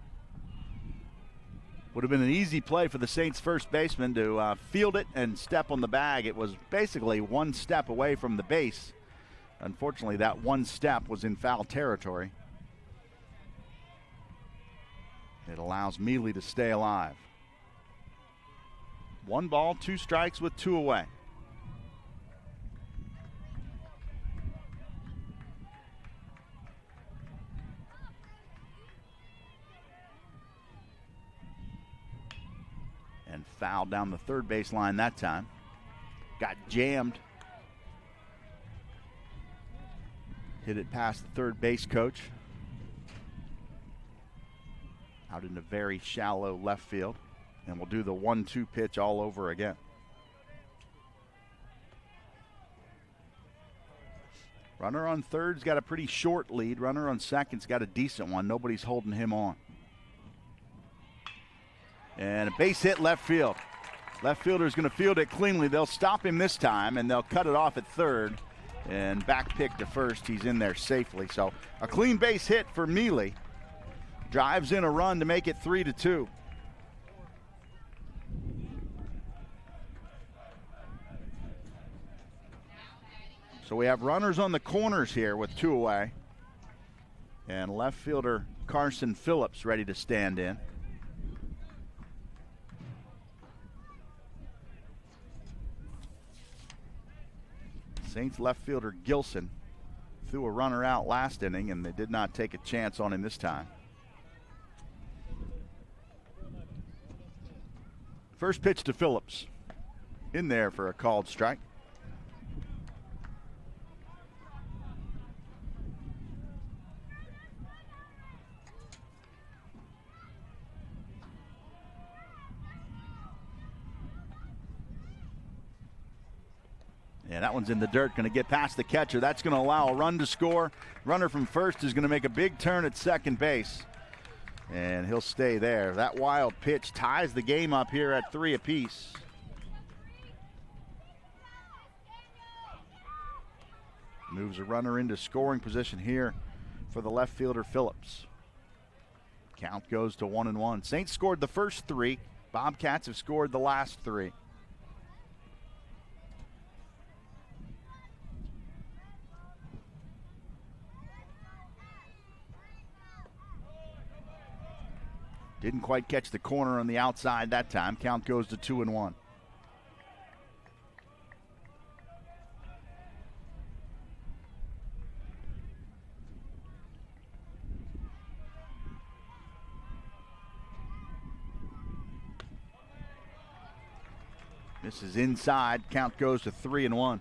Would have been an easy play for the Saints first baseman to field it and step on the bag. It was basically one step away from the base. Unfortunately, that one step was in foul territory. It allows Mealy to stay alive. 1 ball, 2 strikes with 2 away. And fouled down the third base line that time. Got jammed. Hit it past the third base coach. Out into very shallow left field. And we'll do the 1-2 pitch all over again. Runner on third's got a pretty short lead. Runner on second's got a decent one. Nobody's holding him on. And a base hit left field. Left fielder's going to field it cleanly. They'll stop him this time, and they'll cut it off at third. And back pick to first. He's in there safely. So a clean base hit for Mealy. Drives in a run to make it 3-2. So we have runners on the corners here with 2 away. And left fielder Carson Phillips ready to stand in. Saints left fielder Gilson threw a runner out last inning, and they did not take a chance on him this time. First pitch to Phillips. In there for a called strike. Yeah, that one's in the dirt, going to get past the catcher. That's going to allow a run to score. Runner from first is going to make a big turn at second base, and he'll stay there. That wild pitch ties the game up here at 3 apiece. Moves a runner into scoring position here for the left fielder Phillips. Count goes to 1-1. Saints scored the first 3. Bobcats have scored the last 3. Didn't quite catch the corner on the outside that time. Count goes to 2-1. This is inside. Count goes to 3-1.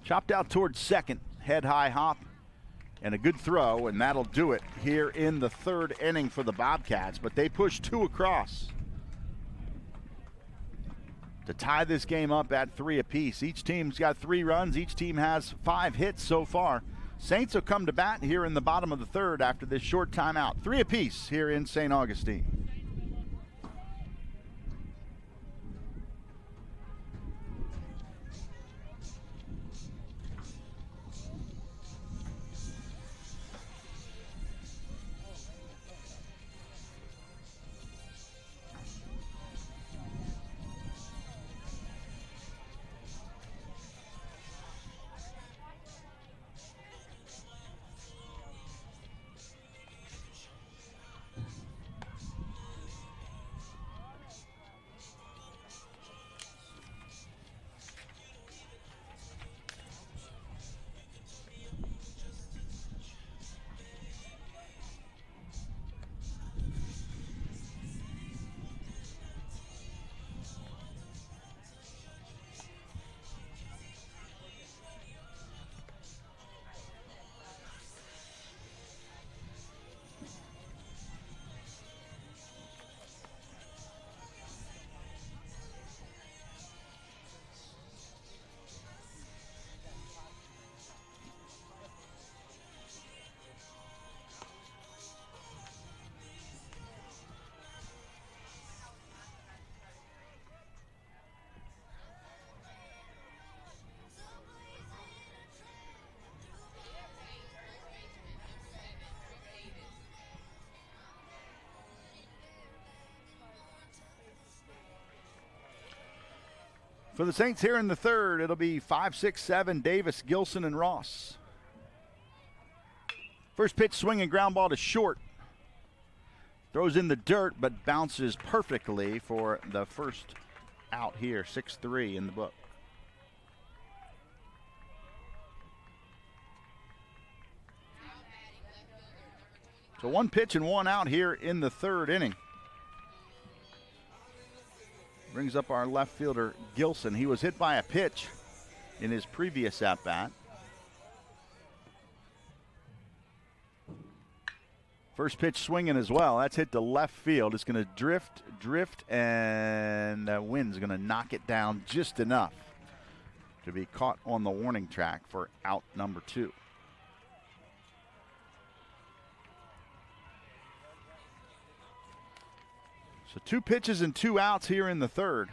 Chopped out towards second, head high hop, and a good throw, and that'll do it here in the third inning for the Bobcats. But they push 2 across to tie this game up at 3 apiece. Each team's got 3 runs. Each team has 5 hits so far. Saints will come to bat here in the bottom of the third after this short timeout. 3 apiece here in St. Augustine. For the Saints here in the third, it'll be 5, 6, 7, Davis, Gilson, and Ross. First pitch, swinging ground ball to short. Throws in the dirt, but bounces perfectly for the first out here. 6-3 in the book. So one pitch and one out here in the third inning. Brings up our left fielder, Gilson. He was hit by a pitch in his previous at-bat. First pitch swinging as well. That's hit to left field. It's going to drift, and the wind's going to knock it down just enough to be caught on the warning track for out number 2. So 2 pitches and 2 outs here in the third.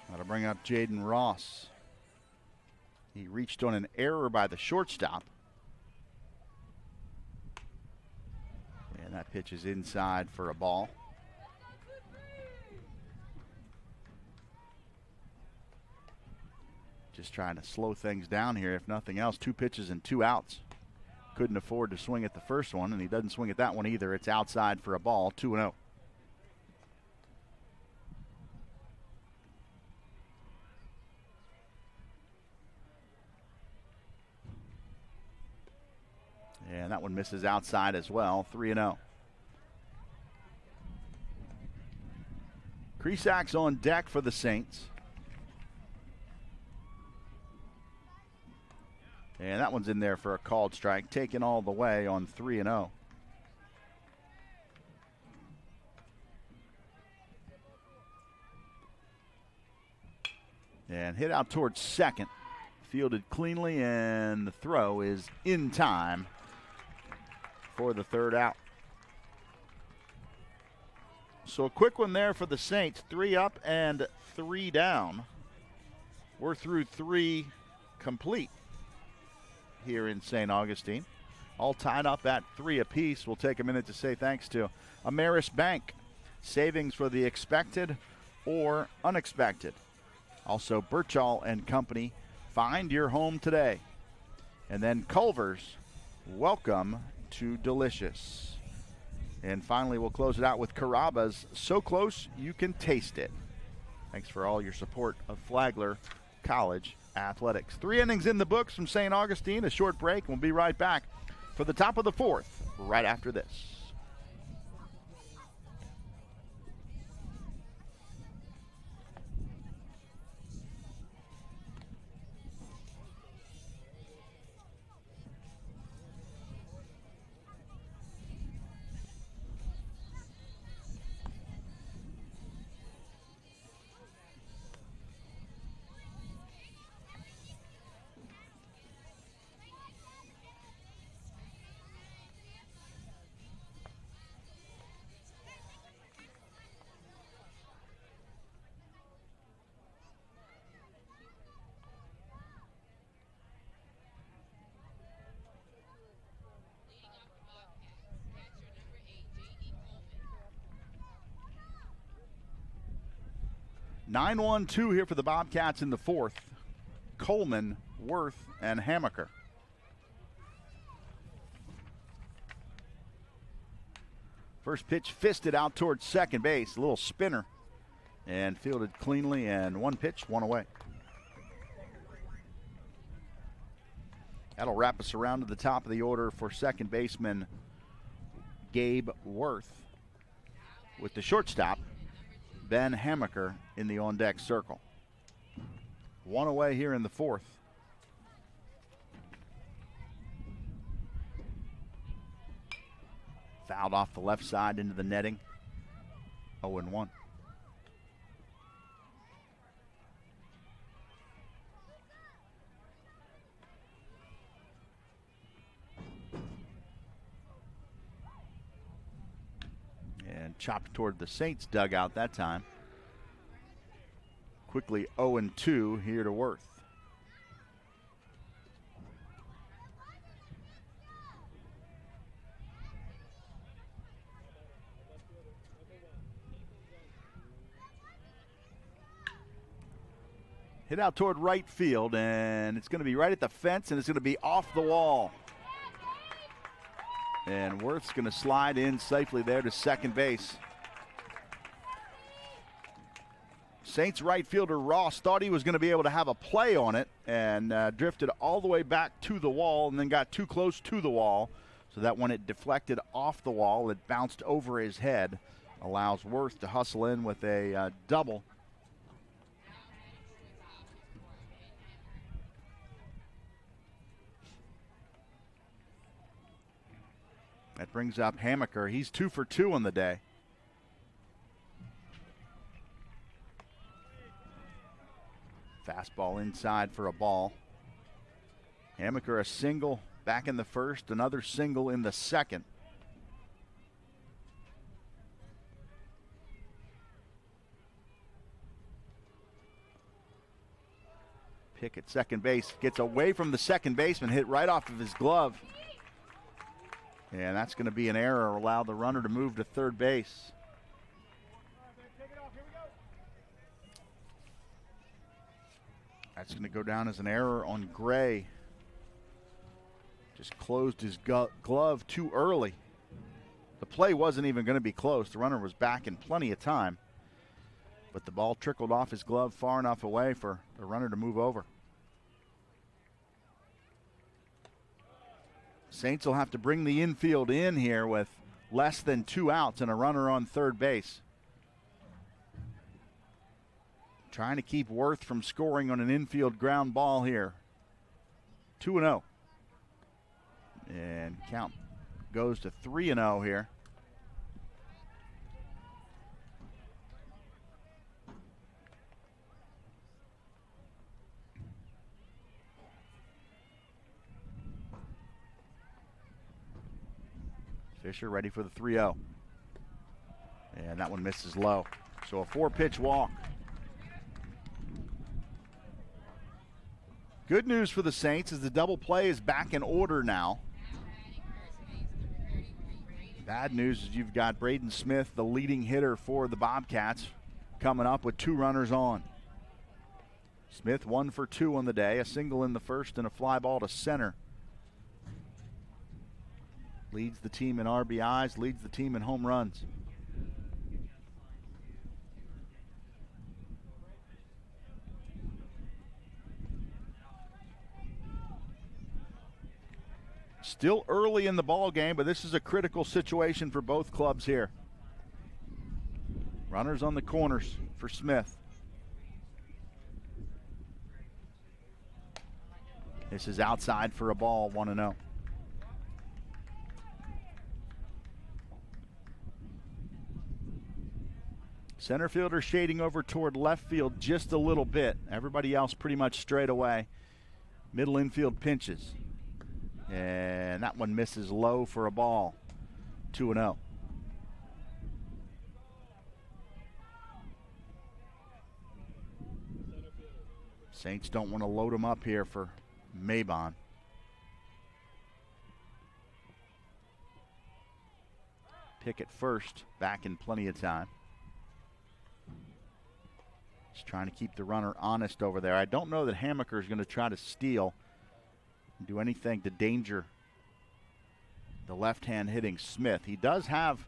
That'll bring up Jaden Ross. He reached on an error by the shortstop. And that pitch is inside for a ball. Just trying to slow things down here, if nothing else. 2 pitches and 2 outs. Couldn't afford to swing at the first one, and he doesn't swing at that one either. It's outside for a ball, 2-0. And that one misses outside as well, 3-0. Kresak's on deck for the Saints. And that one's in there for a called strike, taken all the way on 3-0. And hit out towards second. Fielded cleanly, and the throw is in time for the third out. So a quick one there for the Saints. 3 up and 3 down. We're through 3 complete here in St. Augustine. All tied up at 3 apiece. We'll take a minute to say thanks to Ameris Bank. Savings for the expected or unexpected. Also Birchall and Company. Find your home today. And then Culver's. Welcome to Delicious. And finally, we'll close it out with Carrabba's. So close you can taste it. Thanks for all your support of Flagler College Athletics. 3 innings in the books from St. Augustine. A short break. We'll be right back for the top of the 4th right after this. Nine 1-2 here for the Bobcats in the 4th. Coleman, Worth, and Hamaker. First pitch fisted out towards second base. A little spinner. And fielded cleanly, and 1 pitch, 1 away. That'll wrap us around to the top of the order for second baseman Gabe Worth. With the shortstop, Ben Hamaker, in the on-deck circle. 1 away here in the 4th. Fouled off the left side into the netting. 0-1. And chopped toward the Saints dugout that time. Quickly 0-2 here to Worth. Hit out toward right field, and it's going to be right at the fence, and it's going to be off the wall. And Worth's going to slide in safely there to second base. Saints right fielder Ross thought he was going to be able to have a play on it and drifted all the way back to the wall and then got too close to the wall, so that when it deflected off the wall, it bounced over his head. Allows Worth to hustle in with a double. That brings up Hammaker. He's 2 for 2 on the day. Fastball inside for a ball. Hammaker a single back in the first, another single in the second. Pick at second base, gets away from the second baseman, hit right off of his glove. And that's going to be an error, allow the runner to move to third base. That's going to go down as an error on Gray. Just closed his glove too early. The play wasn't even going to be close. The runner was back in plenty of time. But the ball trickled off his glove far enough away for the runner to move over. Saints will have to bring the infield in here with less than 2 outs and a runner on third base. Trying to keep Worth from scoring on an infield ground ball here. 2-0. And count goes to 3-0 here. Fisher ready for the 3-0. And that one misses low. So a 4-pitch walk. Good news for the Saints is the double play is back in order now. Bad news is you've got Braden Smith, the leading hitter for the Bobcats, coming up with 2 runners on. Smith 1 for 2 on the day, a single in the first and a fly ball to center. Leads the team in RBIs, leads the team in home runs. Still early in the ball game, but this is a critical situation for both clubs here. Runners on the corners for Smith. This is outside for a ball, 1-0. Center fielder shading over toward left field just a little bit. Everybody else pretty much straight away. Middle infield pinches. And that one misses low for a ball. 2-0. Saints don't want to load him up here for Mabon. Pick at first, back in plenty of time. Just trying to keep the runner honest over there. I don't know that Hammaker is going to try to steal and do anything to danger the left-hand hitting Smith. He does have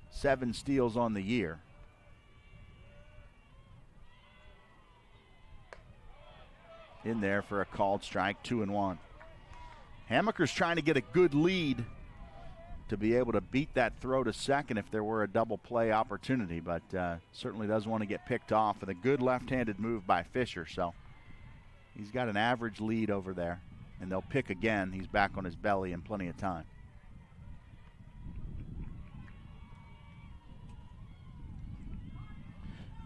7 steals on the year. In there for a called strike, 2-1. Hammaker's trying to get a good lead to be able to beat that throw to second if there were a double play opportunity, but certainly doesn't want to get picked off with a good left-handed move by Fisher. So he's got an average lead over there, and they'll pick again. He's back on his belly in plenty of time.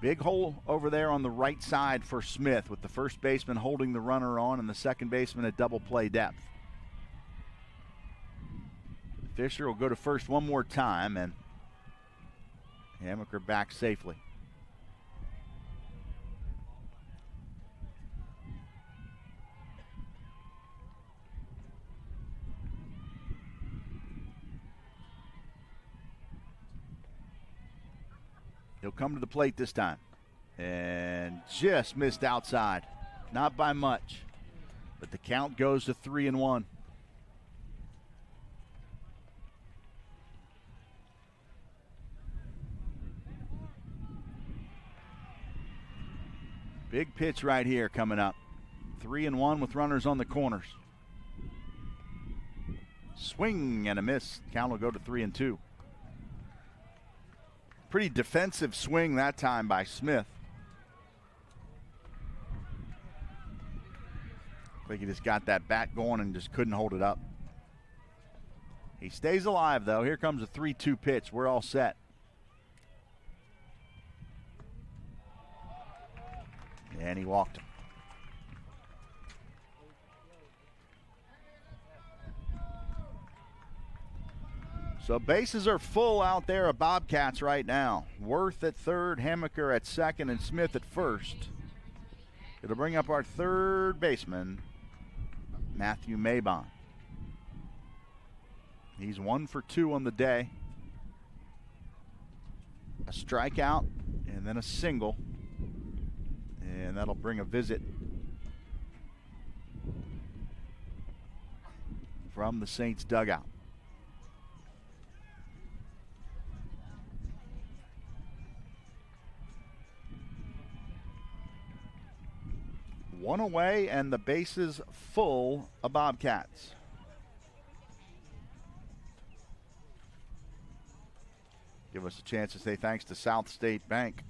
Big hole over there on the right side for Smith, with the first baseman holding the runner on and the second baseman at double play depth. Fisher will go to first one more time, and Hammaker back safely. He'll come to the plate this time and just missed outside. Not by much. But the count goes to 3-1. Big pitch right here coming up. 3-1 with runners on the corners. Swing and a miss. Count will go to 3-2. Pretty defensive swing that time by Smith. I think he just got that bat going and just couldn't hold it up. He stays alive, though. Here comes a 3-2 pitch. We're all set. And he walked him. So bases are full out there of Bobcats right now. Worth at third, Hammaker at second, and Smith at first. It'll bring up our third baseman, Matthew Mabon. He's 1 for 2 on the day. A strikeout and then a single. And that'll bring a visit from the Saints dugout. One away and the bases full of Bobcats. Give us a chance to say thanks to South State Bank.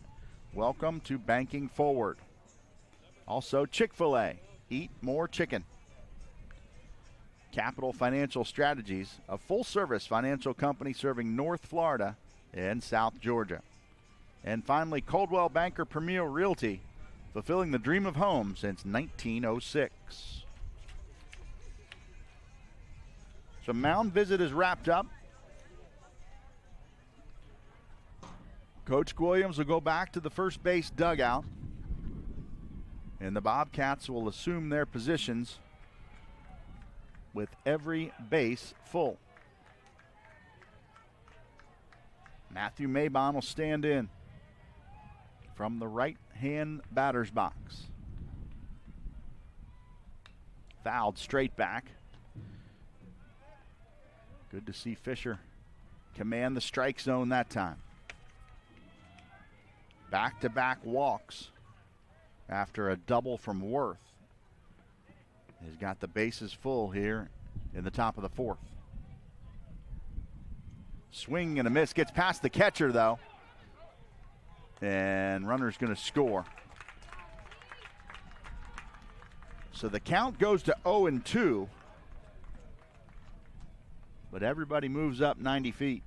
Welcome to Banking Forward. Also, Chick-fil-A. Eat more chicken. Capital Financial Strategies, a full-service financial company serving North Florida and South Georgia. And finally, Coldwell Banker Premier Realty, fulfilling the dream of home since 1906. So mound visit is wrapped up. Coach Williams will go back to the first base dugout. And the Bobcats will assume their positions with every base full. Matthew Mabon will stand in from the right-hand batter's box. Fouled straight back. Good to see Fisher command the strike zone that time. Back-to-back walks after a double from Worth. He's got the bases full here in the top of the fourth. Swing and a miss. Gets past the catcher, though. And runner's going to score. So the count goes to 0-2. But everybody moves up 90 feet.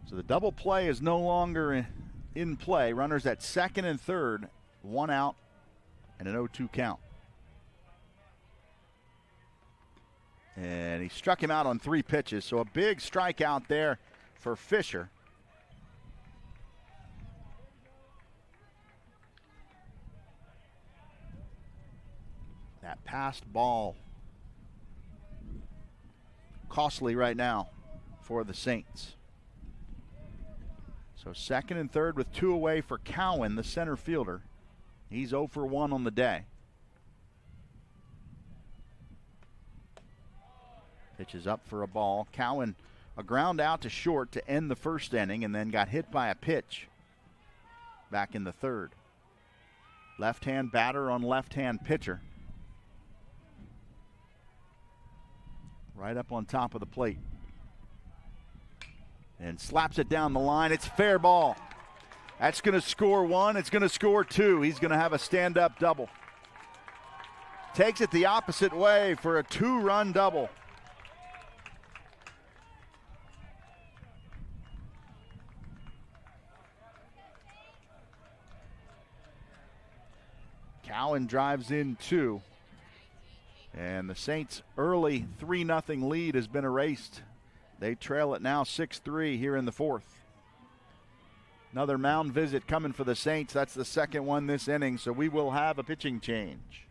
So the double play is no longer in play. Runners at second and third, 1 out and an 0-2 count. And he struck him out on 3 pitches, so a big strikeout there for Fisher. That passed ball costly right now for the Saints. So second and third with 2 away for Cowan, the center fielder. He's 0 for 1 on the day. Pitch is up for a ball. Cowan, a ground out to short to end the first inning, and then got hit by a pitch back in the third. Left-hand batter on left-hand pitcher. Right up on top of the plate. And slaps it down the line. It's fair ball. That's going to score 1. It's going to score 2. He's going to have a stand-up double. Takes it the opposite way for a 2-run double. Cowan drives in 2. And the Saints' early 3-0 lead has been erased. They trail it now 6-3 here in the fourth. Another mound visit coming for the Saints. That's the second one this inning, so we will have a pitching change.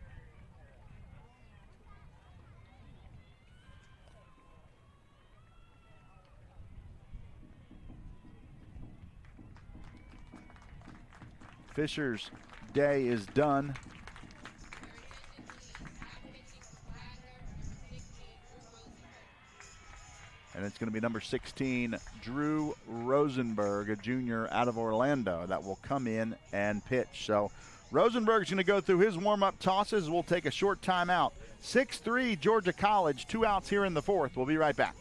Fisher's day is done. And it's going to be number 16, Drew Rosenberg, a junior out of Orlando, that will come in and pitch. So Rosenberg's going to go through his warm-up tosses. We'll take a short timeout. 6-3 Georgia College, 2 outs here in the fourth. We'll be right back.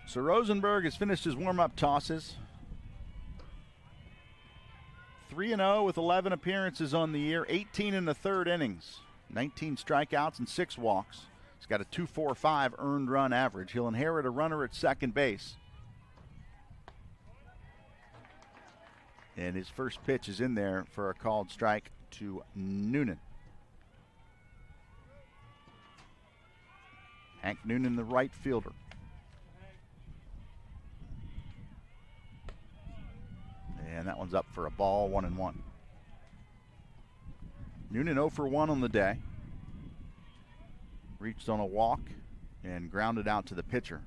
So Rosenberg has finished his warm-up tosses. 3-0 with 11 appearances on the year, 18 in the third innings, 19 strikeouts and 6 walks. He's got a 2.45 earned run average. He'll inherit a runner at second base. And his first pitch is in there for a called strike to Noonan. Hank Noonan, the right fielder. And that one's up for a ball, 1-1. Noonan 0 for 1 on the day. Reached on a walk and grounded out to the pitcher.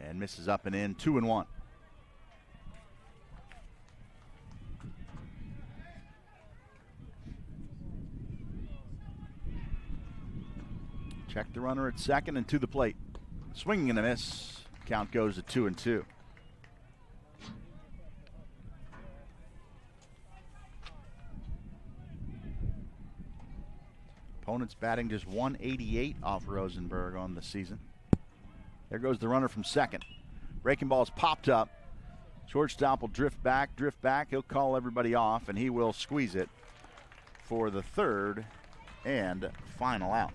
And misses up and in, 2-1. Check the runner at second and to the plate. Swinging and a miss. Count goes to 2-2. Opponent's batting just 188 off Rosenberg on the season. There goes the runner from second. Breaking ball is popped up. Shortstop will drift back. He'll call everybody off, and he will squeeze it for the third and final out.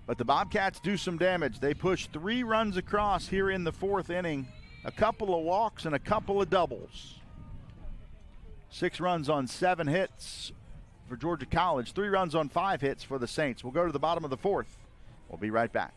But the Bobcats do some damage. They push 3 runs across here in the fourth inning. A couple of walks and a couple of doubles. 6 runs on 7 hits for Georgia College. 3 runs on 5 hits for the Saints. We'll go to the bottom of the fourth. We'll be right back.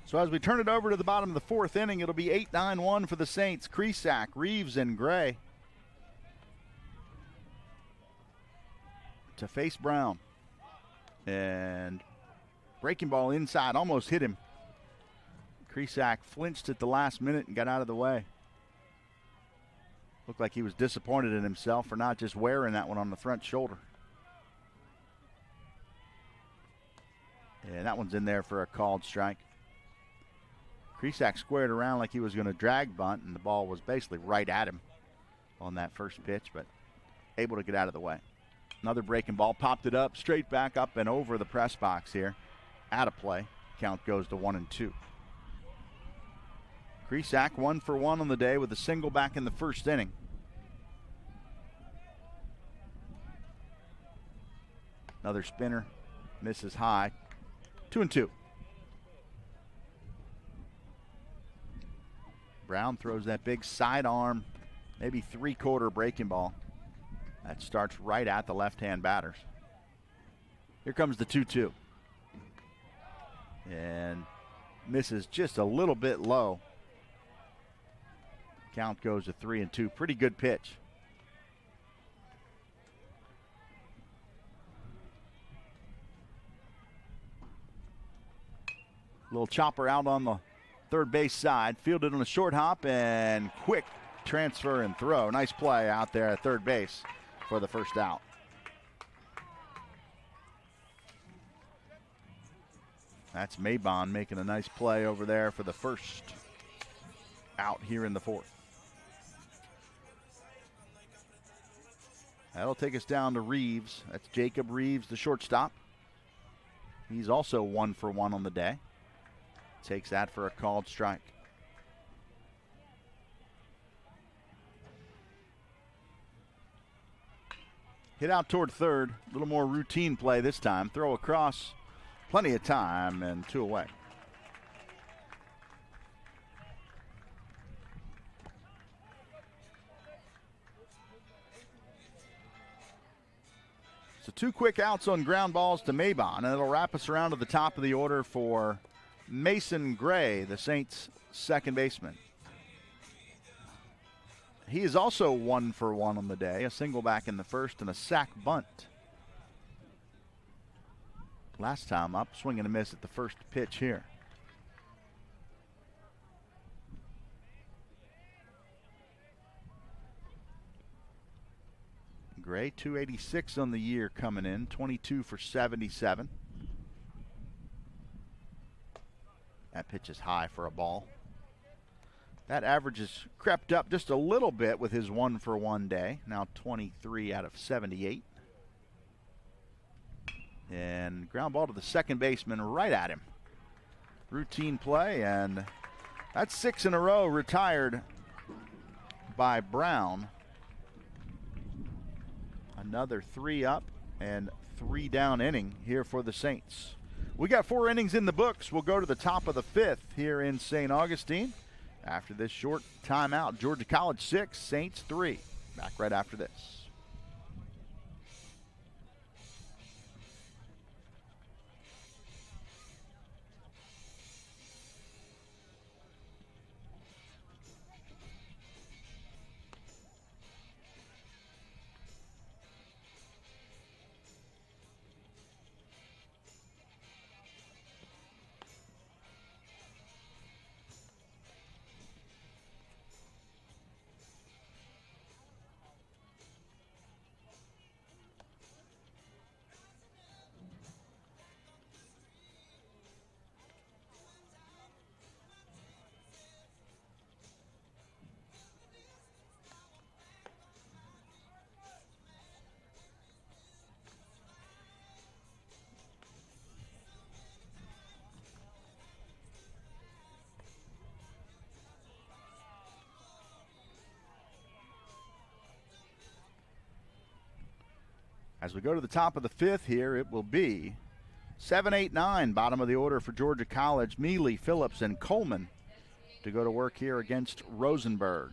So as we turn it over to the bottom of the fourth inning, it'll be 8-9-1 for the Saints. Kresak, Reeves, and Gray to face Brown. And breaking ball inside, almost hit him. Kresak flinched at the last minute and got out of the way. Looked like he was disappointed in himself for not just wearing that one on the front shoulder. And that one's in there for a called strike. Krisak squared around like he was going to drag bunt, and the ball was basically right at him on that first pitch, but able to get out of the way. Another breaking ball, popped it up, straight back up and over the press box here. Out of play. Count goes to 1-2. Krisak 1 for 1 on the day with a single back in the first inning. Another spinner, misses high. 2-2. Brown throws that big sidearm, maybe three-quarter breaking ball. That starts right at the left-hand batters. Here comes the 2-2. And misses just a little bit low. Count goes to 3-2. Pretty good pitch. Little chopper out on the third base side. Fielded on a short hop and quick transfer and throw. Nice play out there at third base for the first out. That's Maybon making a nice play over there for the first out here in the fourth. That'll take us down to Reeves. That's Jacob Reeves, the shortstop. He's also 1 for 1 on the day. Takes that for a called strike. Hit out toward third. A little more routine play this time. Throw across. Plenty of time and 2 away. So 2 quick outs on ground balls to Maybon, and it'll wrap us around to the top of the order for Mason Gray, the Saints' second baseman. He is also 1 for 1 on the day, a single back in the first and a sac bunt. Last time up, swing and a miss at the first pitch here. Gray, 286 on the year coming in, 22 for 77. That pitch is high for a ball. That average has crept up just a little bit with his 1 for 1 day. Now 23 out of 78. And ground ball to the second baseman right at him. Routine play, and that's 6 in a row retired by Brown. Another 3 up and 3 down inning here for the Saints. We got 4 innings in the books. We'll go to the top of the 5th here in St. Augustine. After this short timeout, Georgia College 6, Saints 3. Back right after this. As we go to the top of the 5th here, it will be 7, 8, 9, bottom of the order for Georgia College. Mealy, Phillips, and Coleman to go to work here against Rosenberg.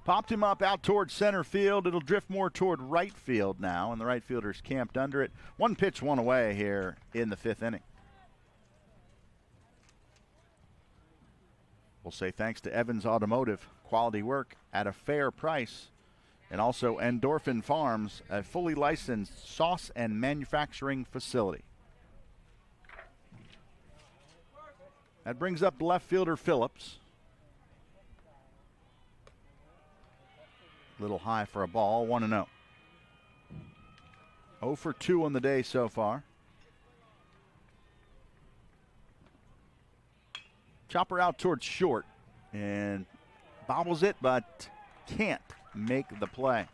Popped him up out toward center field. It'll drift more toward right field now, and the right fielder's camped under it. 1 pitch, 1 away here in the 5th inning. We'll say thanks to Evans Automotive, quality work at a fair price, and also Endorphin Farms, a fully licensed sauce and manufacturing facility. That brings up left fielder Phillips. Little high for a ball, 1-0. 0 for 2 on the day so far. Chopper out towards short and bobbles it, but can't make the play.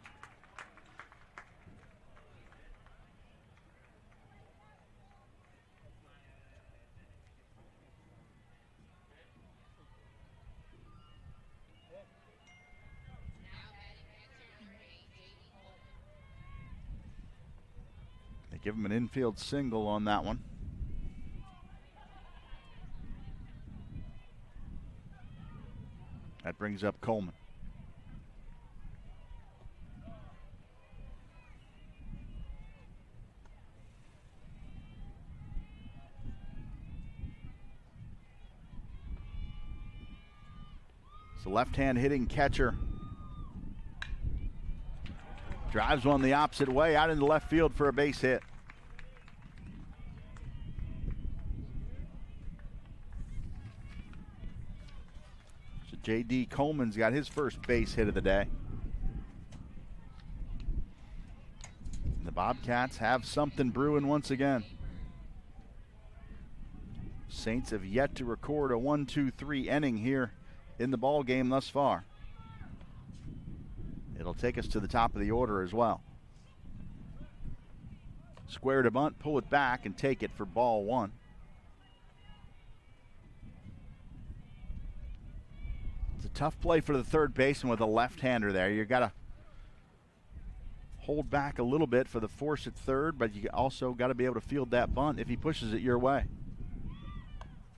They give him an infield single on that one. That brings up Coleman. It's a left-hand hitting catcher. Drives one the opposite way out into left field for a base hit. So J.D. Coleman's got his first base hit of the day. The Bobcats have something brewing once again. Saints have yet to record a 1-2-3 inning here in the ball game thus far. It'll take us to the top of the order as well. Square to bunt, pull it back, and take it for ball one. It's a tough play for the third baseman with a left-hander there. You got to hold back a little bit for the force at third, but you also got to be able to field that bunt if he pushes it your way.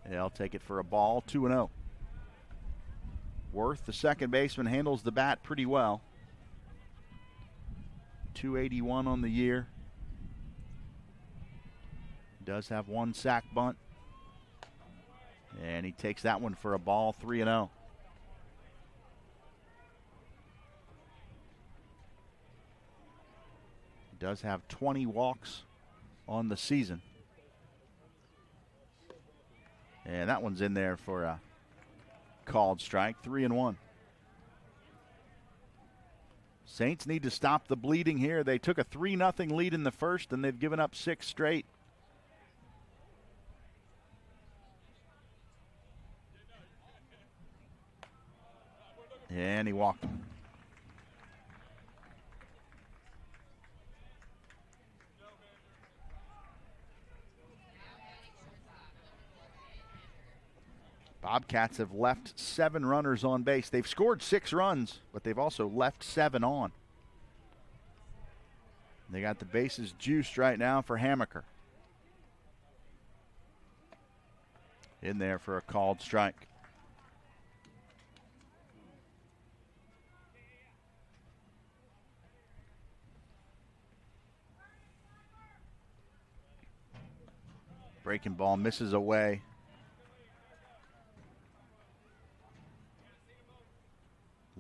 They'll take it for a ball, 2-0. Worth, the second baseman, handles the bat pretty well. 281 on the year. Does have one sac bunt. And he takes that one for a ball, 3-0. Does have 20 walks on the season. And that one's in there for a called strike, 3-1. Saints need to stop the bleeding here. They took a 3-0 lead in the first, and they've given up 6 straight. And he walked him. Bobcats have left 7 runners on base. They've scored 6 runs, but they've also left 7 on. They got the bases juiced right now for Hammaker. In there for a called strike. Breaking ball misses away.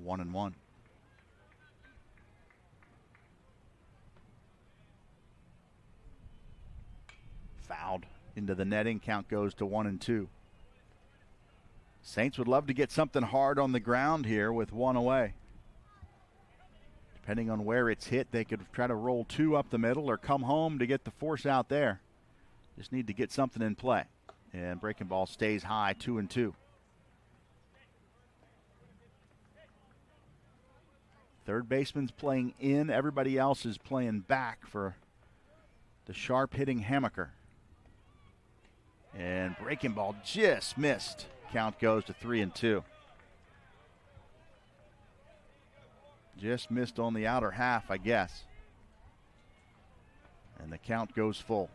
1-1. Fouled into the netting. Count goes to 1-2. Saints would love to get something hard on the ground here with 1 away. Depending on where it's hit, they could try to roll 2 up the middle or come home to get the force out there. Just need to get something in play. And breaking ball stays high, 2-2. Third baseman's playing in. Everybody else is playing back for the sharp hitting Hammaker. And breaking ball just missed. Count goes to 3-2. Just missed on the outer half, I guess. And the count goes full.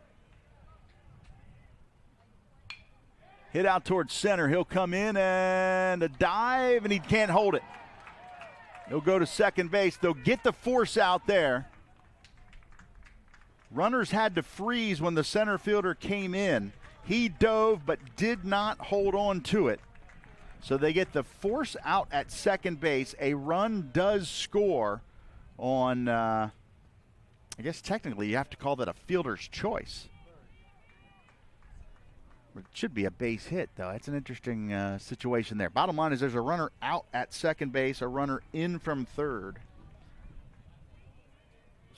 Hit out towards center. He'll come in and a dive, and he can't hold it. He'll go to second base. They'll get the force out there. Runners had to freeze when the center fielder came in. He dove but did not hold on to it. So they get the force out at second base. A run does score on, I guess technically you have to call that a fielder's choice. It should be a base hit, though. It's an interesting situation there. Bottom line is there's a runner out at second base, a runner in from third.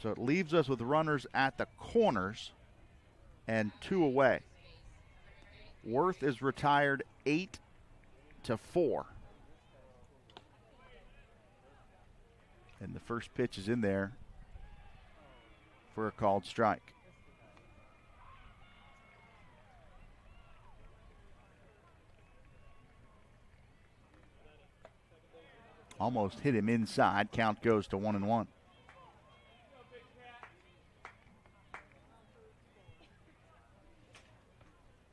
So it leaves us with runners at the corners and 2 away. Worth is retired 8-4. And the first pitch is in there for a called strike. Almost hit him inside. Count goes to 1-1.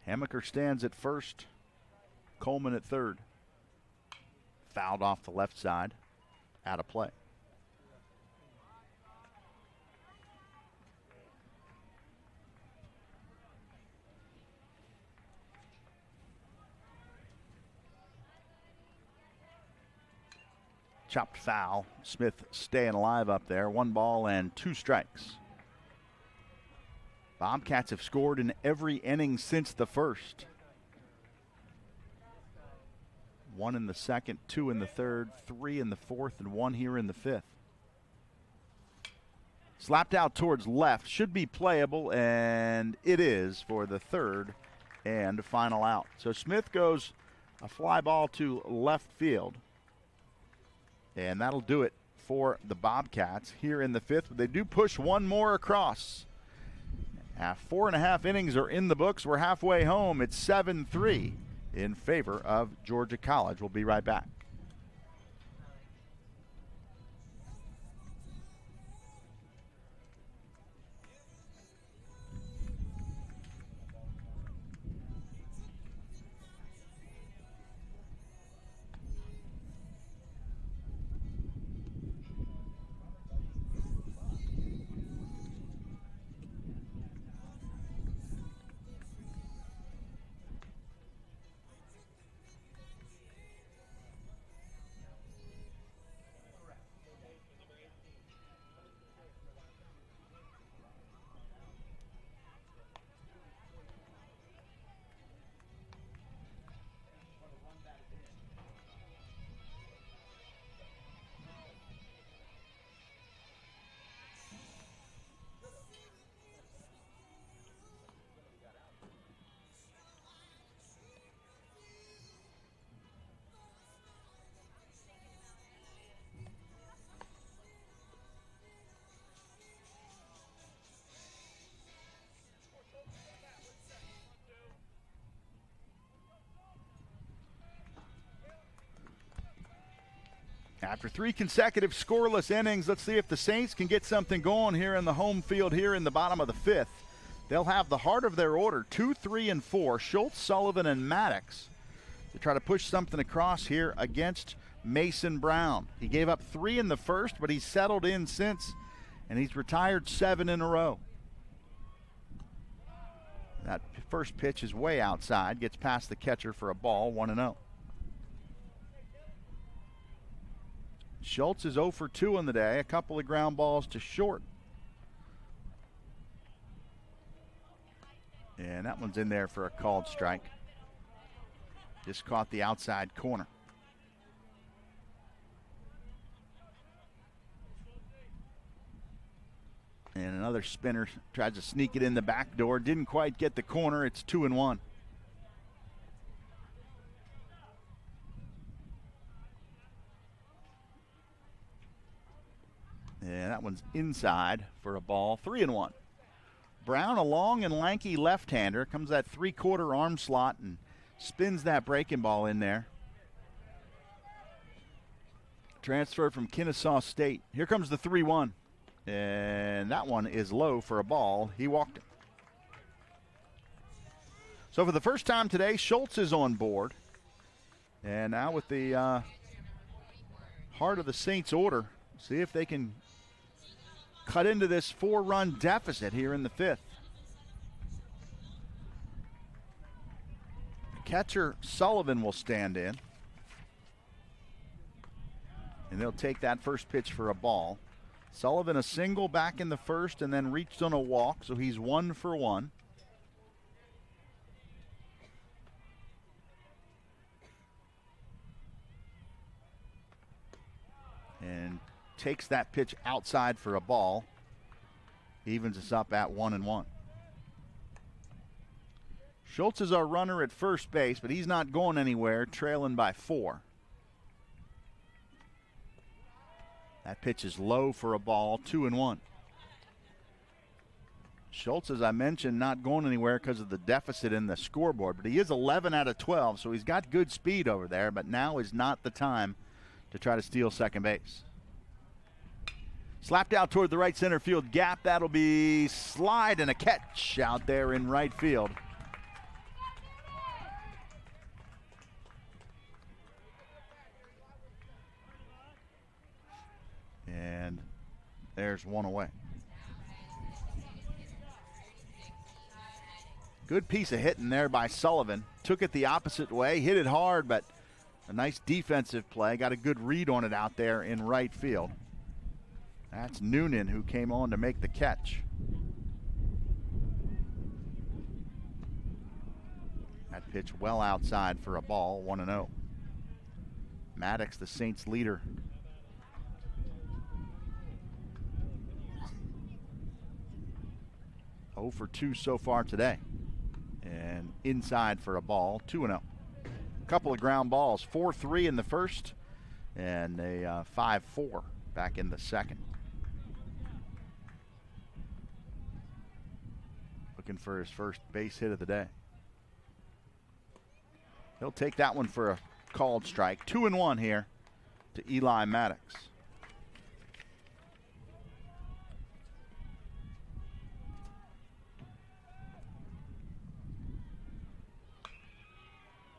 Hamaker stands at first. Coleman at third. Fouled off the left side. Out of play. Chopped foul. Smith staying alive up there. 1 ball and 2 strikes. Bobcats have scored in every inning since the first. 1 in the second, 2 in the third, 3 in the fourth, and 1 here in the fifth. Slapped out towards left. Should be playable, and it is for the third and final out. So Smith goes a fly ball to left field. And that'll do it for the Bobcats here in the fifth. They do push 1 more across. 4.5 innings are in the books. We're halfway home. It's 7-3 in favor of Georgia College. We'll be right back. After 3 consecutive scoreless innings, let's see if the Saints can get something going here in the home field here in the bottom of the fifth. They'll have the heart of their order, 2, 3, and 4, Schultz, Sullivan, and Maddox, to try to push something across here against Mason Brown. He gave up 3 in the first, but he's settled in since, and he's retired 7 in a row. That first pitch is way outside, gets past the catcher for a ball, 1-0. Schultz is 0 for 2 on the day, a couple of ground balls to short. And that one's in there for a called strike. Just caught the outside corner. And another spinner tries to sneak it in the back door. Didn't quite get the corner. It's 2-1. And that one's inside for a ball. 3-1. Brown, a long and lanky left-hander, comes that 3/4 arm slot and spins that breaking ball in there. Transferred from Kennesaw State. Here comes the 3-1. And that one is low for a ball. He walked it. So for the first time today, Schultz is on board. And now with the heart of the Saints order, see if they can cut into this 4-run deficit here in the fifth. Catcher Sullivan will stand in. And they'll take that first pitch for a ball. Sullivan a single back in the first and then reached on a walk, so he's 1 for 1. And takes that pitch outside for a ball. Evens us up at 1-1. Schultz is our runner at first base, but he's not going anywhere, trailing by 4. That pitch is low for a ball, 2-1. Schultz, as I mentioned, not going anywhere because of the deficit in the scoreboard, but he is 11 out of 12, so he's got good speed over there, but now is not the time to try to steal second base. Slapped out toward the right center field gap. That'll be slide and a catch out there in right field. And there's one away. Good piece of hitting there by Sullivan. Took it the opposite way, hit it hard, but a nice defensive play. Got a good read on it out there in right field. That's Noonan who came on to make the catch. That pitch well outside for a ball, 1-0. Maddox, the Saints leader. Oh for 2 so far today. And inside for a ball, 2-0. Couple of ground balls, 4-3 in the first and a 5-4 back in the second. Looking for his first base hit of the day. He'll take that one for a called strike. 2-1 here to Eli Maddox.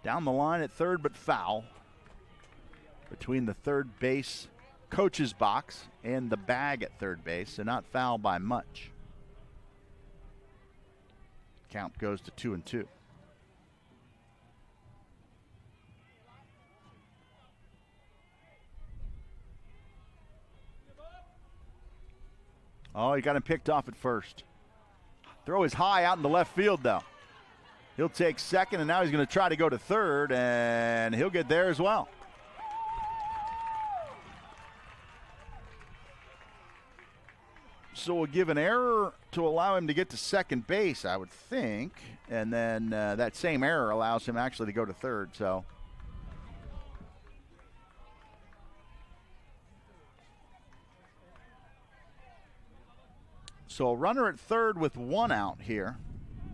Down the line at third, but foul. Between the third base coach's box and the bag at third base, so not foul by much. Count goes to 2-2. Oh, he got him picked off at first. Throw is high out in the left field, though. He'll take second, and now he's going to try to go to third, and he'll get there as well. So we'll give an error to allow him to get to second base, I would think, and then that same error allows him actually to go to third. So a runner at third with 1 out here.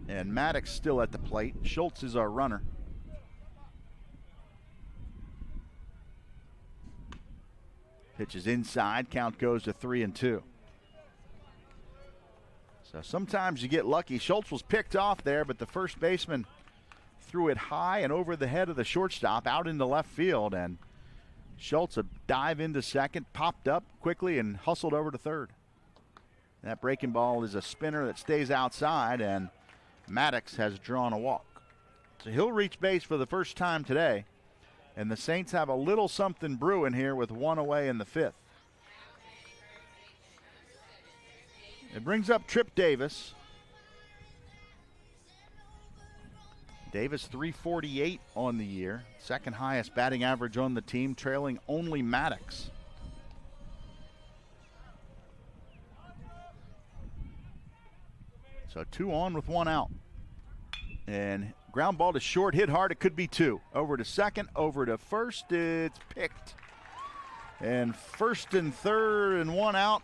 And Maddox still at the plate. Schultz is our runner. Pitch is inside. Count goes to 3-2. So sometimes you get lucky. Schultz was picked off there, but the first baseman threw it high and over the head of the shortstop out into left field. And Schultz a dive into second, popped up quickly and hustled over to third. That breaking ball is a spinner that stays outside, and Maddox has drawn a walk. So he'll reach base for the first time today. And the Saints have a little something brewing here with 1 away in the 5th. It brings up Trip Davis. Davis 348 on the year. Second highest batting average on the team, trailing only Maddox. So 2 on with 1 out. And ground ball to short, hit hard, it could be 2. Over to second, over to first, it's picked. And first and third and 1 out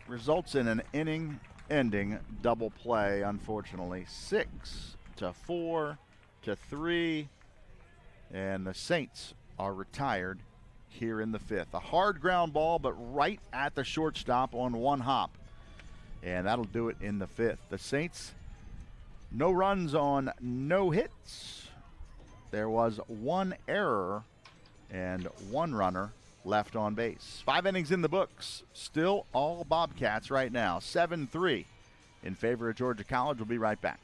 results in an inning-ending double play, unfortunately. 6-4 to 3, and the Saints are retired here in the 5th. A hard ground ball, but right at the shortstop on 1 hop. And that'll do it in the 5th. The Saints, no runs on no hits. There was 1 error and 1 runner left on base. 5 innings in the books. Still all Bobcats right now. 7-3 in favor of Georgia College. We'll be right back.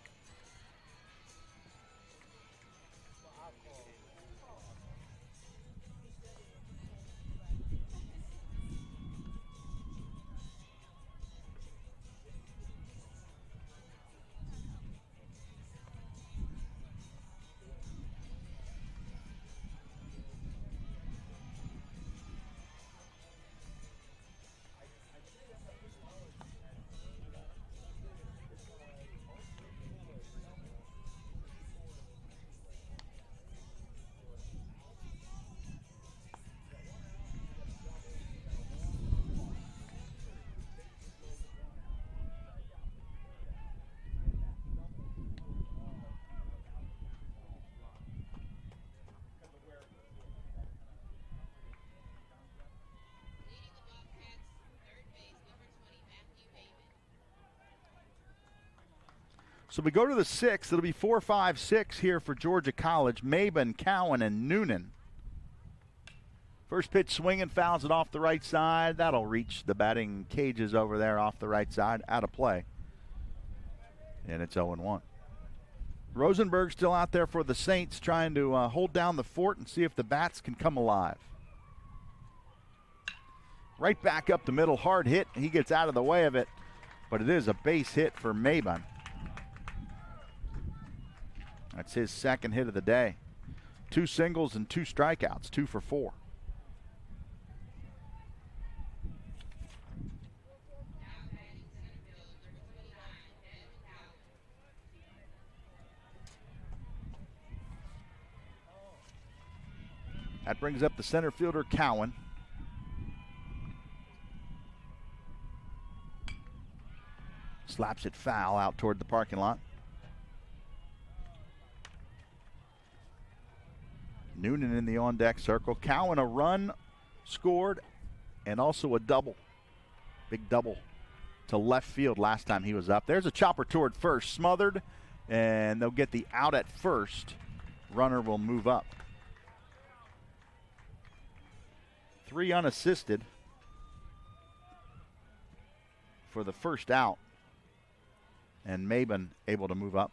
So we go to the sixth. It'll be 4, 5, 6 here for Georgia College. Maben, Cowan, and Noonan. First pitch swinging, fouls it off the right side. That'll reach the batting cages over there off the right side, out of play. And it's 0-1. Rosenberg still out there for the Saints, trying to hold down the fort and see if the bats can come alive. Right back up the middle, hard hit. He gets out of the way of it, but it is a base hit for Maben. That's his second hit of the day. 2 singles and 2 strikeouts, 2 for 4. That brings up the center fielder, Cowan. Slaps it foul out toward the parking lot. Noonan in the on-deck circle. Cowan a run scored and also a double. Big double to left field last time he was up. There's a chopper toward first, smothered, and they'll get the out at first. Runner will move up. 3 unassisted for the first out. And Maben able to move up.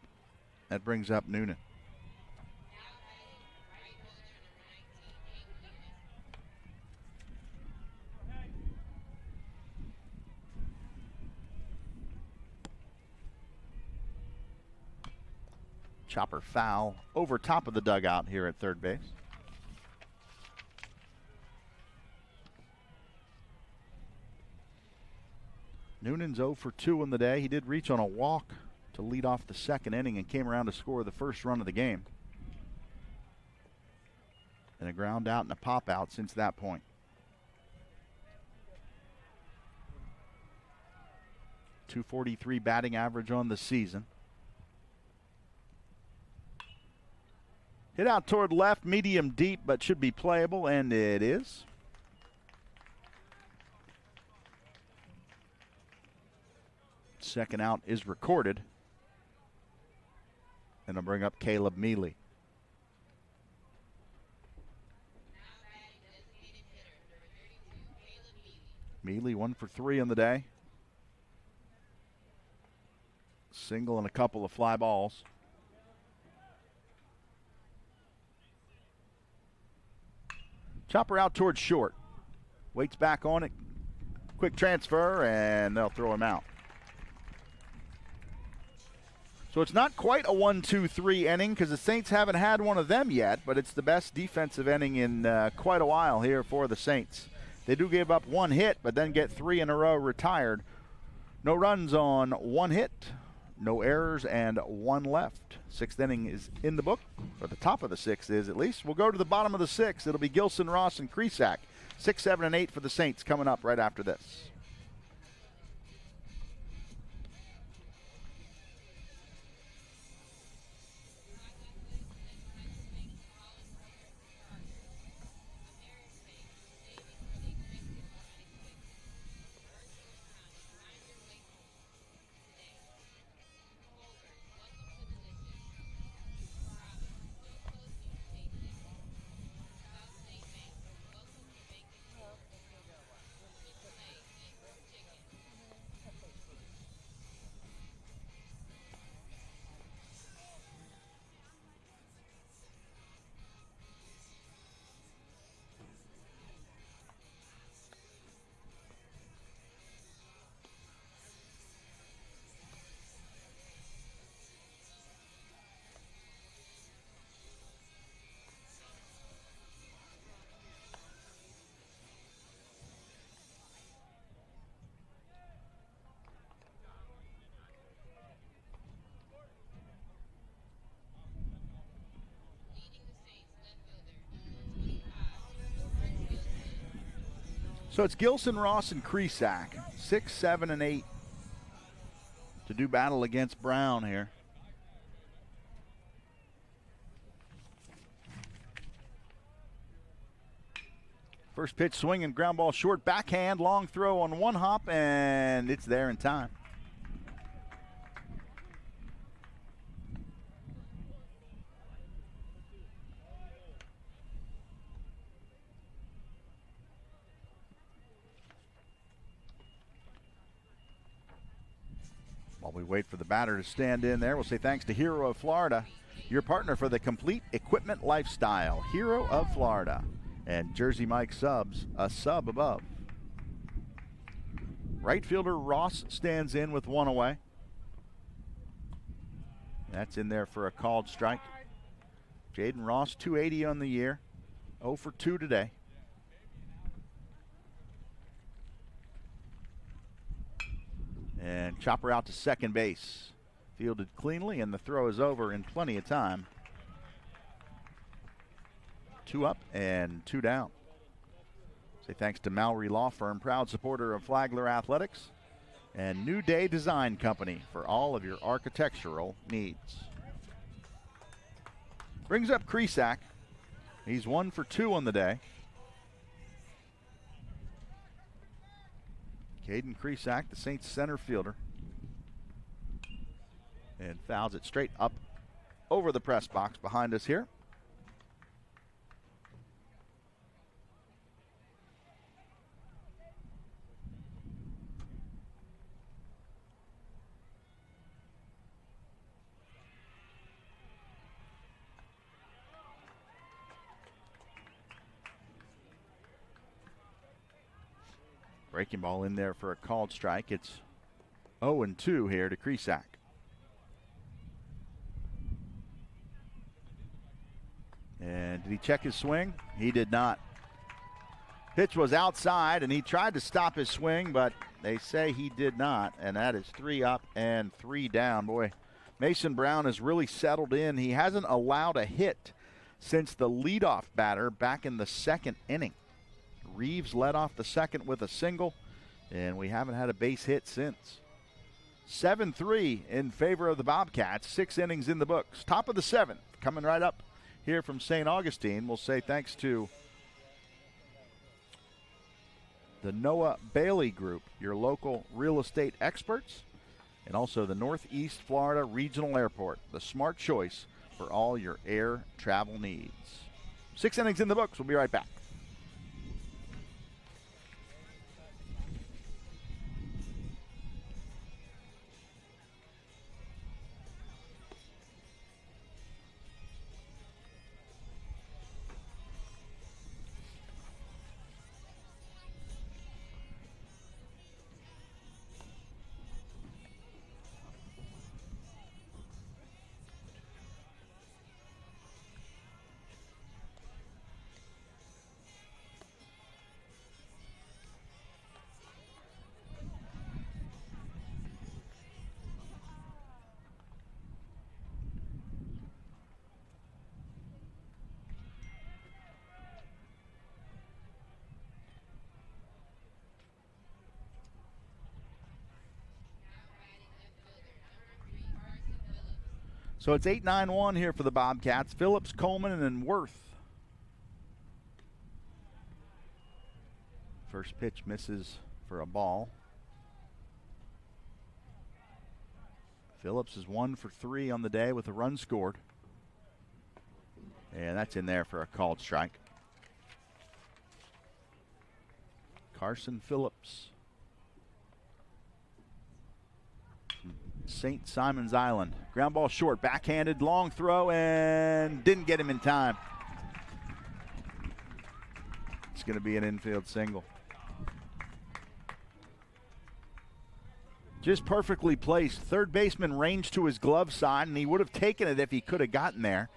That brings up Noonan. Chopper foul over top of the dugout here at third base. Noonan's 0 for 2 in the day. He did reach on a walk to lead off the second inning and came around to score the first run of the game. And a ground out and a pop out since that point. .243 batting average on the season. Hit out toward left, medium deep, but should be playable, and it is. Second out is recorded. And I'll bring up Caleb Mealy. Mealy 1 for 3 on the day. Single and a couple of fly balls. Chopper out towards short. Waits back on it. Quick transfer, and they'll throw him out. So it's not quite a 1-2-3 inning because the Saints haven't had one of them yet, but it's the best defensive inning in quite a while here for the Saints. They do give up 1 hit, but then get 3 in a row retired. No runs on 1 hit, no errors, and 1 left. 6th inning is in the book, or the top of the 6th is at least. We'll go to the bottom of the 6th. It'll be Gilson, Ross, and Kresak. 6, 7, and 8 for the Saints coming up right after this. So it's Gilson, Ross, and Kresak. 6, 7, and 8 to do battle against Brown here. First pitch swinging, ground ball short, backhand, long throw on 1 hop, and it's there in time. While we wait for the batter to stand in there, we'll say thanks to Hero of Florida, your partner for the complete equipment lifestyle. Hero of Florida. And Jersey Mike subs, a sub above. Right fielder Ross stands in with one away. That's in there for a called strike. Jaden Ross, 280 on the year, 0 for 2 today. And chopper out to second base. Fielded cleanly, and the throw is over in plenty of time. 2 up and 2 down. Say thanks to Mallory Law Firm, proud supporter of Flagler Athletics, and New Day Design Company for all of your architectural needs. Brings up Kresak. He's 1 for 2 on the day. Caden Kresak, the Saints center fielder. And fouls it straight up over the press box behind us here. Breaking ball in there for a called strike. It's 0-2 here to Kresak. And did he check his swing? He did not. Pitch was outside, and he tried to stop his swing, but they say he did not, and that is 3 up and 3 down. Boy, Mason Brown has really settled in. He hasn't allowed a hit since the leadoff batter back in the second inning. Reeves led off the second with a single, and we haven't had a base hit since. 7-3 in favor of the Bobcats. 6 innings in the books. Top of the 7th, coming right up here from St. Augustine. We'll say thanks to the Noah Bailey Group, your local real estate experts, and also the Northeast Florida Regional Airport, the smart choice for all your air travel needs. 6 innings in the books. We'll be right back. So it's 8-9-1 here for the Bobcats. Phillips, Coleman, and Worth. First pitch misses for a ball. Phillips is 1 for 3 on the day with a run scored. And that's in there for a called strike. Carson Phillips. St. Simon's Island. Ground ball short, backhanded, long throw, and didn't get him in time. It's going to be an infield single. Just perfectly placed. Third baseman ranged to his glove side, and he would have taken it if he could have gotten there.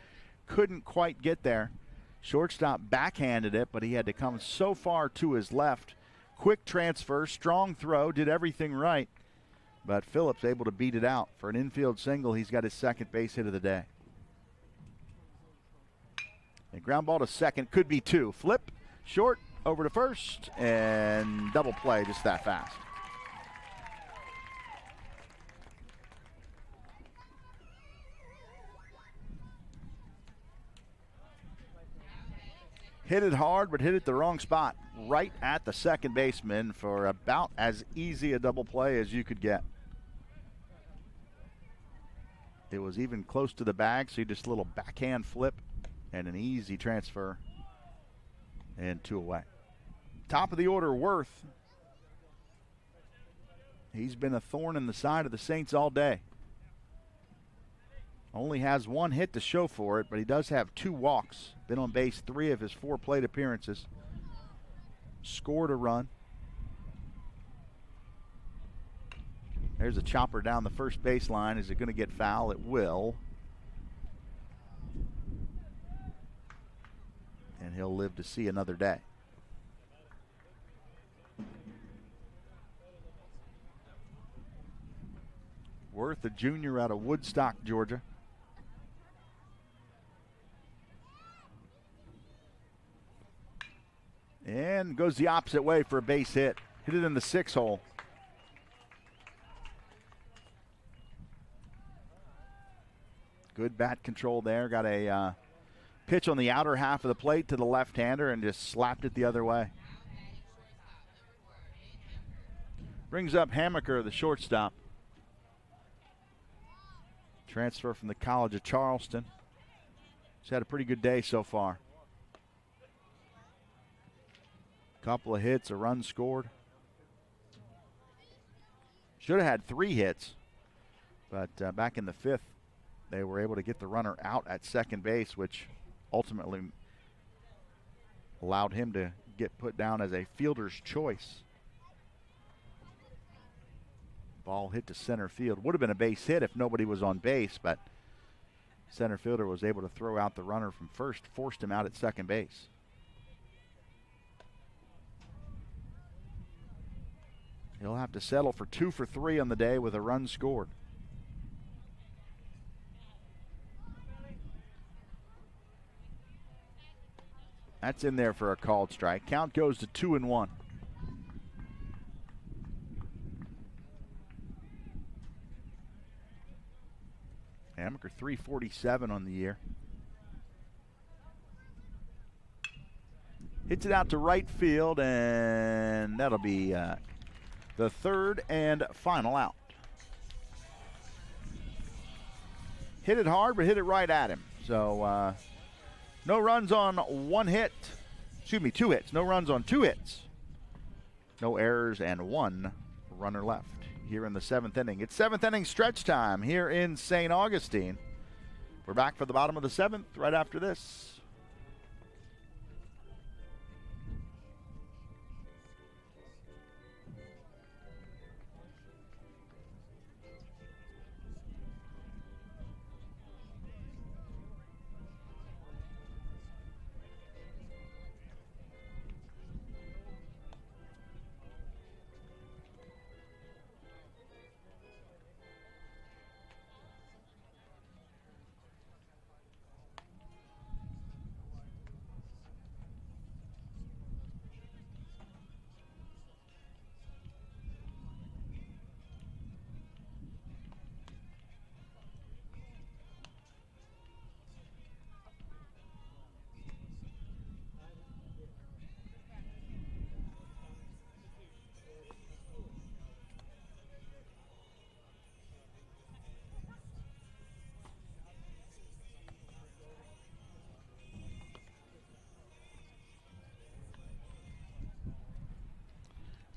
Couldn't quite get there. Shortstop backhanded it, but he had to come so far to his left. Quick transfer, strong throw, did everything right. But Phillips able to beat it out for an infield single. He's got his second base hit of the day. And ground ball to second, could be 2. Flip, short, over to first, and double play just that fast. Hit it hard, but hit it the wrong spot. Right at the second baseman for about as easy a double play as you could get. It was even close to the bag, so just a little backhand flip and an easy transfer. And 2 away. Top of the order, Worth. He's been a thorn in the side of the Saints all day. Only has 1 hit to show for it, but he does have 2 walks. Been on base 3 of his 4 plate appearances. Scored a run. There's a chopper down the first baseline. Is it going to get foul? It will. And he'll live to see another day. Worth, a junior out of Woodstock, Georgia. And goes the opposite way for a base hit. Hit it in the 6 hole. Good bat control there. Got a pitch on the outer half of the plate to the left-hander and just slapped it the other way. Brings up Hammaker, the shortstop. Transfer from the College of Charleston. He's had a pretty good day so far. Couple of hits, a run scored. Should have had 3 hits, but back in the 5th, they were able to get the runner out at second base, which ultimately allowed him to get put down as a fielder's choice. Ball hit to center field. Would have been a base hit if nobody was on base, but center fielder was able to throw out the runner from first, forced him out at second base. He'll have to settle for 2 for 3 on the day with a run scored. That's in there for a called strike. Count goes to 2-1. Hammaker 347 on the year. Hits it out to right field, and that'll be the 3rd and final out. Hit it hard, but hit it right at him. So no runs on 1 hit. Excuse me, 2 hits. No runs on 2 hits. No errors and 1 runner left here in the 7th inning. It's 7th inning stretch time here in St. Augustine. We're back for the bottom of the 7th right after this.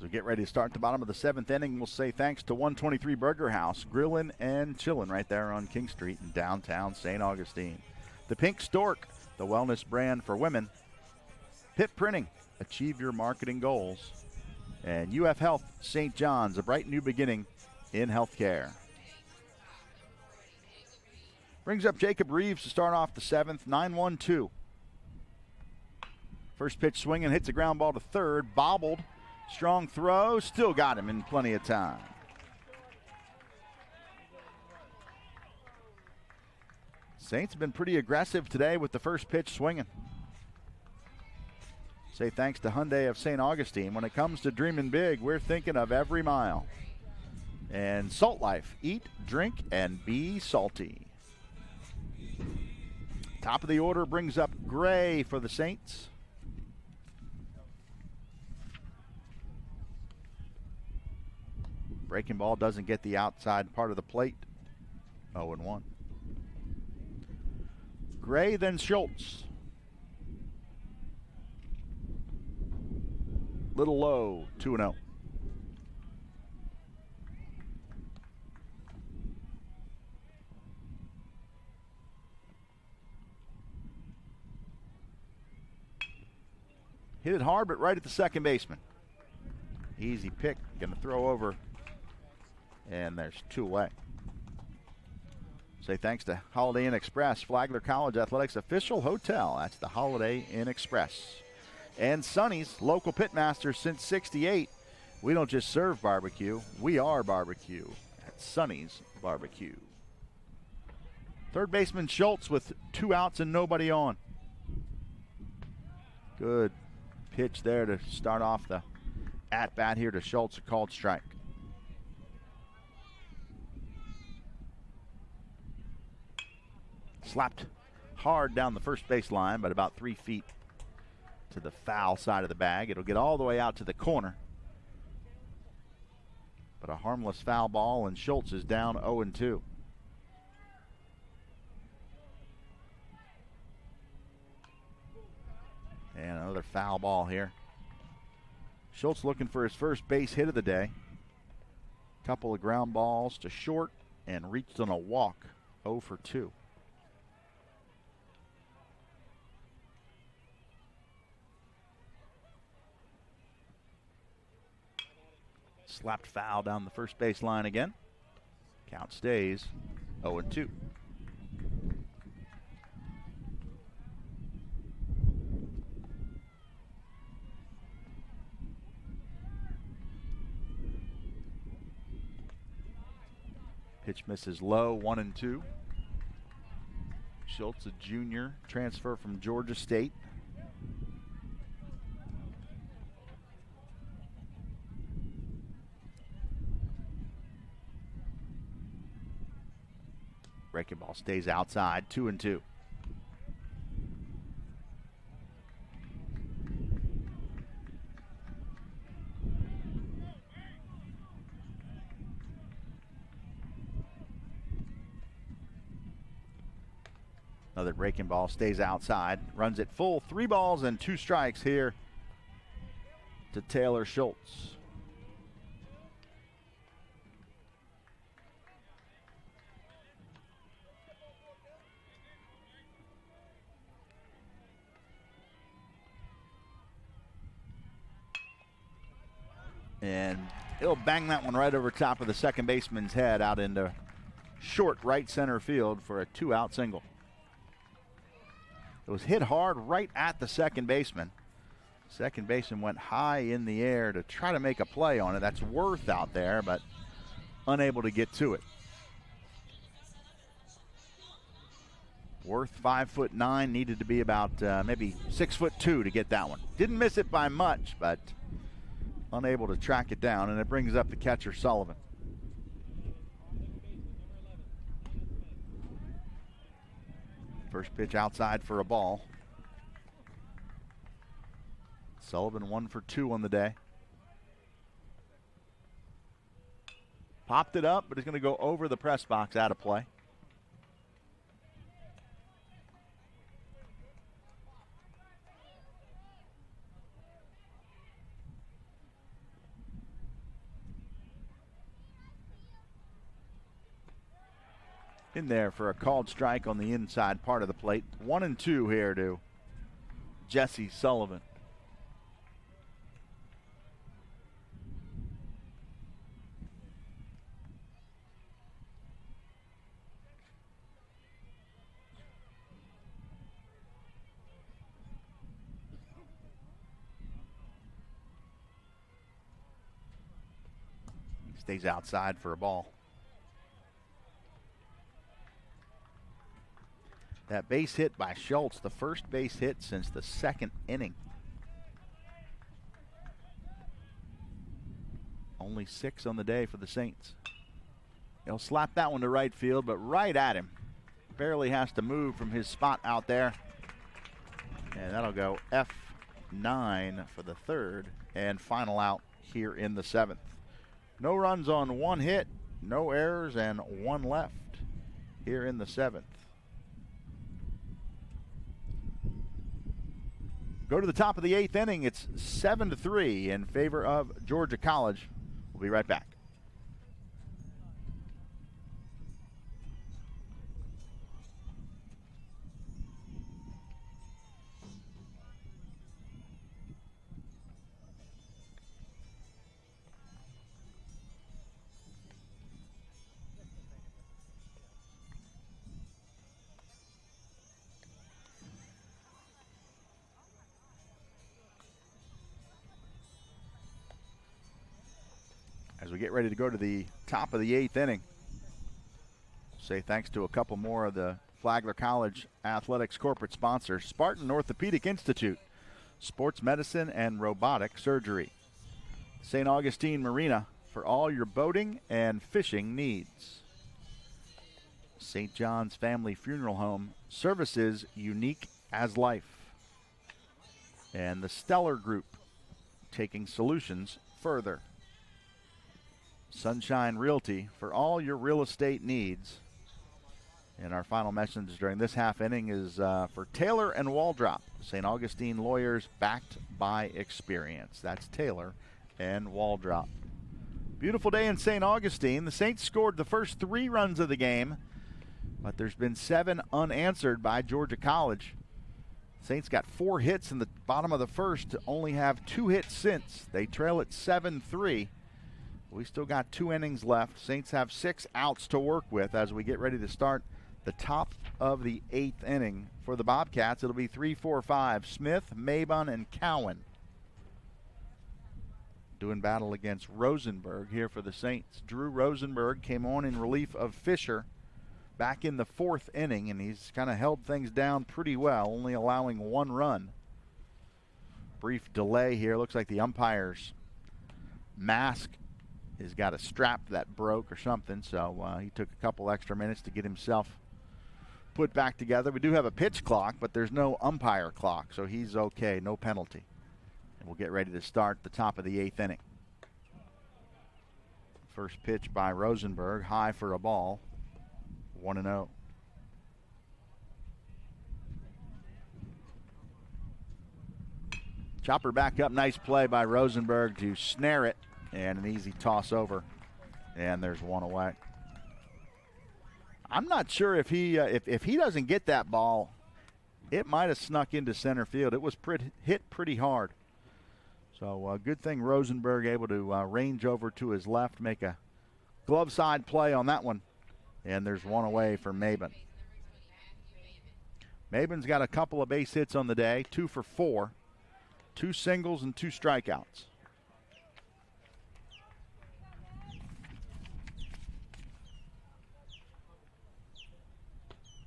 As we get ready to start the bottom of the 7th inning, we'll say thanks to 123 Burger House, grilling and chilling right there on King Street in downtown St. Augustine. The Pink Stork, the wellness brand for women. Pip Printing, achieve your marketing goals. And UF Health St. John's, a bright new beginning in healthcare. Brings up Jacob Reeves to start off the 7th, 9-1-2. First pitch swinging, hits a ground ball to third, bobbled. Strong throw, still got him in plenty of time. Saints have been pretty aggressive today with the first pitch swinging. Say thanks to Hyundai of St. Augustine. When it comes to dreaming big, we're thinking of every mile. And Salt Life, eat, drink, and be salty. Top of the order brings up Gray for the Saints. Breaking ball doesn't get the outside part of the plate. 0-1. Gray, then Schultz. Little low, 2-0. Hit it hard, but right at the second baseman. Easy pick, going to throw over, and there's 2 away. Say thanks to Holiday Inn Express, Flagler College Athletics official hotel. That's the Holiday Inn Express. And Sonny's, local pitmaster since '68. We don't just serve barbecue, we are barbecue at Sonny's Barbecue. Third baseman Schultz with 2 outs and nobody on. Good pitch there to start off the at-bat here to Schultz, a called strike. Slapped hard down the first base line, but about 3 feet to the foul side of the bag. It'll get all the way out to the corner. But a harmless foul ball, and Schultz is down 0-2. And another foul ball here. Schultz looking for his first base hit of the day. Couple of ground balls to short and reached on a walk. 0 for 2. Slapped foul down the first base line again. Count stays 0-2. Pitch misses low, 1-2. Schultz, a junior, transfer from Georgia State. Breaking ball stays outside, 2-2. Another breaking ball stays outside, runs it full, 3 balls and 2 strikes here to Taylor Schultz. And he'll bang that one right over top of the second baseman's head out into short right center field for a 2-out single. It was hit hard right at the second baseman. Second baseman went high in the air to try to make a play on it. That's Worth out there, but unable to get to it. Worth 5'9", needed to be about maybe 6'2" to get that one. Didn't miss it by much, but unable to track it down, and it brings up the catcher, Sullivan. First pitch outside for a ball. Sullivan 1 for 2 on the day. Popped it up, but it's going to go over the press box, out of play. In there for a called strike on the inside part of the plate. 1-2 here to Jesse Sullivan. Stays outside for a ball. That base hit by Schultz, the first base hit since the second inning. Only 6 on the day for the Saints. He'll slap that one to right field, but right at him. Barely has to move from his spot out there. And that'll go F9 for the third and final out here in the 7th. No runs on 1 hit, no errors, and 1 left here in the 7th. Go to the top of the 8th inning. It's 7-3 in favor of Georgia College. We'll be right back. get ready to go to the top of the 8th inning. Say thanks to a couple more of the Flagler College Athletics corporate sponsors: Spartan Orthopedic Institute, Sports Medicine and Robotic Surgery, St. Augustine Marina for all your boating and fishing needs, St. John's Family Funeral Home, services unique as life, and the Stellar Group, taking solutions further, Sunshine Realty for all your real estate needs. And our final message during this half inning is for Taylor and Waldrop, St. Augustine lawyers backed by experience. That's Taylor and Waldrop. Beautiful day in St. Augustine. The Saints scored the first 3 runs of the game, but there's been 7 unanswered by Georgia College. Saints got 4 hits in the bottom of the first to only have 2 hits since. They trail at 7-3. We still got 2 innings left. Saints have 6 outs to work with as we get ready to start the top of the 8th inning. For the Bobcats, it'll be 3, 4, 5. Smith, Mabon, and Cowan doing battle against Rosenberg here for the Saints. Drew Rosenberg came on in relief of Fisher back in the 4th inning, and he's kind of held things down pretty well, only allowing 1 run. Brief delay here. Looks like the umpire's mask has got a strap that broke or something, so he took a couple extra minutes to get himself put back together. We do have a pitch clock, but there's no umpire clock, so he's okay, no penalty. And we'll get ready to start the top of the 8th inning. First pitch by Rosenberg, high for a ball, 1-0. Chopper back up, nice play by Rosenberg to snare it, and an easy toss over, and there's 1 away. I'm not sure if he doesn't get that ball, it might have snuck into center field. It was hit pretty hard. So good thing Rosenberg able to range over to his left, make a glove side play on that one, and there's 1 away for Mabon. Mabon's got a couple of base hits on the day, 2 for 4, 2 singles and 2 strikeouts.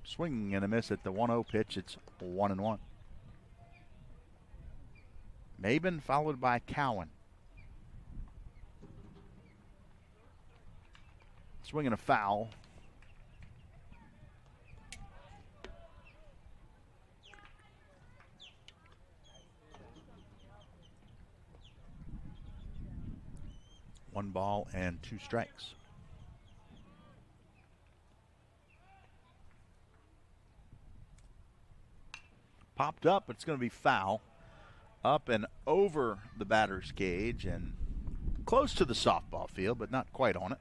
Swinging and a miss at the 1-0 pitch. It's 1-1. Mabon followed by Cowan. Swinging a foul. One ball and 2 strikes. Popped up, but it's going to be foul. Up and over the batter's cage and close to the softball field, but not quite on it.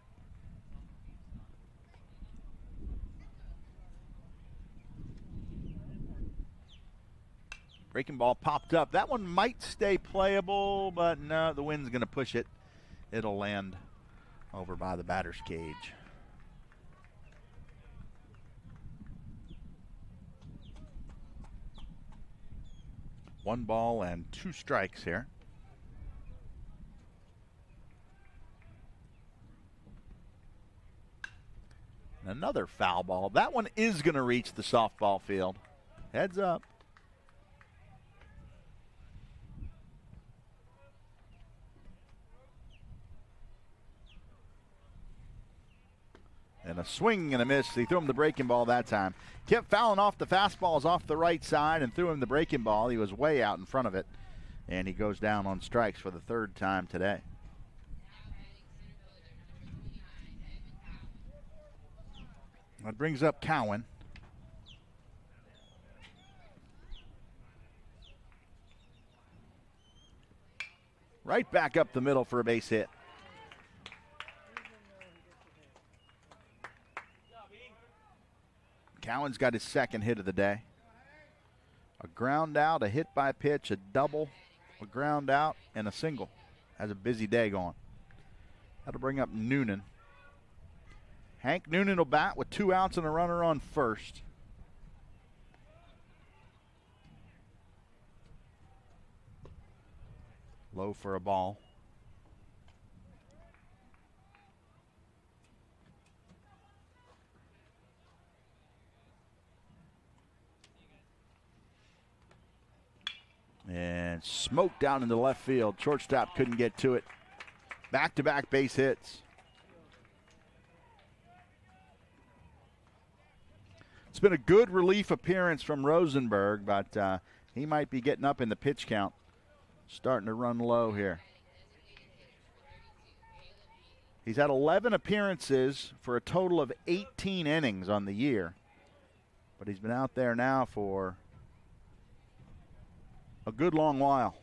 Breaking ball popped up. That one might stay playable, but no, the wind's going to push it. It'll land over by the batter's cage. One ball and 2 strikes here. And another foul ball. That one is going to reach the softball field. Heads up. And a swing and a miss. He threw him the breaking ball that time. Kept fouling off the fastballs off the right side and threw him the breaking ball. He was way out in front of it. And he goes down on strikes for the 3rd time today. That brings up Cowan. Right back up the middle for a base hit. Cowan's got his 2nd hit of the day. A ground out, a hit by pitch, a double, a ground out, and a single. Has a busy day going. That'll bring up Noonan. Hank Noonan will bat with 2 outs and a runner on first. Low for a ball. and smoked down into left field. Shortstop couldn't get to it. Back-to-back base hits. It's been a good relief appearance from Rosenberg, but he might be getting up in the pitch count. Starting to run low here. He's had 11 appearances for a total of 18 innings on the year. But he's been out there now for a good long while.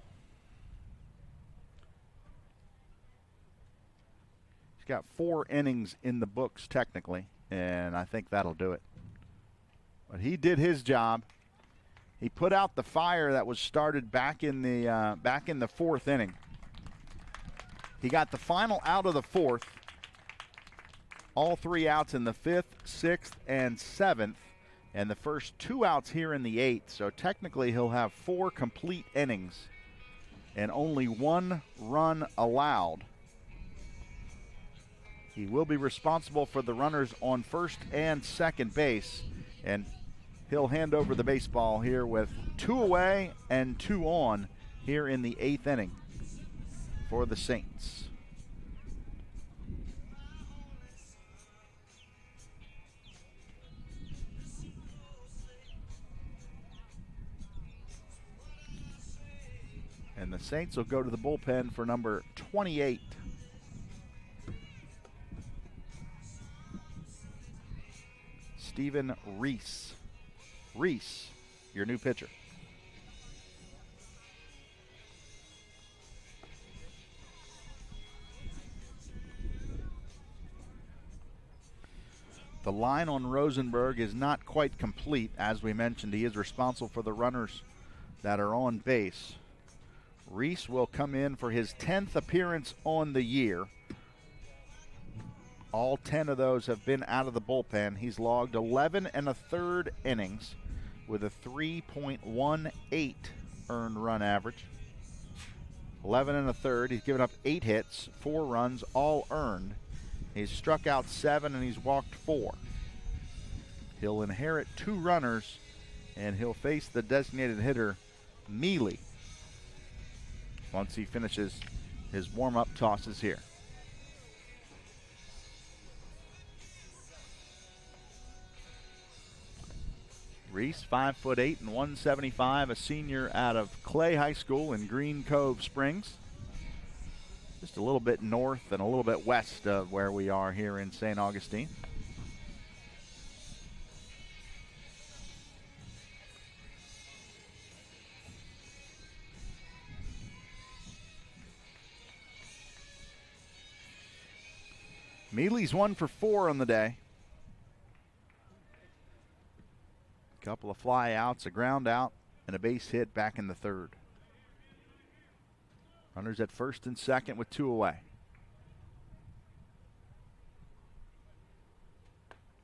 He's got 4 innings in the books technically, and I think that'll do it. But he did his job. He put out the fire that was started back in the 4th inning. He got the final out of the 4th. All 3 outs in the 5th, 6th, and 7th. And the first 2 outs here in the 8th. So technically he'll have 4 complete innings and only 1 run allowed. He will be responsible for the runners on first and second base. And he'll hand over the baseball here with 2 away and 2 on here in the 8th inning for the Saints. And the Saints will go to the bullpen for number 28. Stephen Reese. Reese, your new pitcher. The line on Rosenberg is not quite complete. As we mentioned, he is responsible for the runners that are on base. Reese will come in for his 10th appearance on the year. All 10 of those have been out of the bullpen. He's logged 11 1/3 innings with a 3.18 earned run average. 11 1/3. He's given up 8 hits, 4 runs, all earned. He's struck out 7 and he's walked 4. He'll inherit 2 runners and he'll face the designated hitter, Mealy, once he finishes his warm-up tosses here. Reese, 5'8" and 175, a senior out of Clay High School in Green Cove Springs. Just a little bit north and a little bit west of where we are here in St. Augustine. Mealy's 1 for 4 on the day. A couple of fly outs, a ground out, and a base hit back in the 3rd. Runners at first and second with 2 away.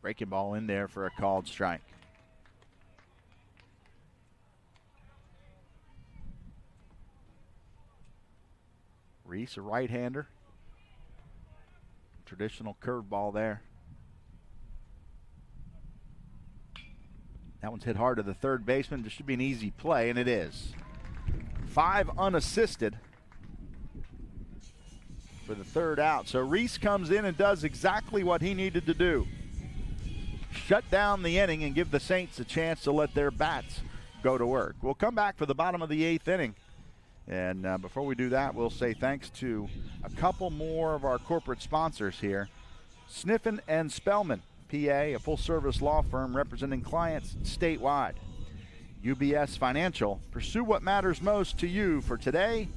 Breaking ball in there for a called strike. Reese, a right-hander. Traditional curveball there. That one's hit hard to the third baseman. This should be an easy play, and it is. 5 unassisted for the 3rd out. So Reese comes in and does exactly what he needed to do. Shut down the inning and give the Saints a chance to let their bats go to work. We'll come back for the bottom of the 8th inning. And before we do that, we'll say thanks to a couple more of our corporate sponsors here. Sniffen and Spellman, PA, a full-service law firm representing clients statewide. UBS Financial, pursue what matters most to you for today,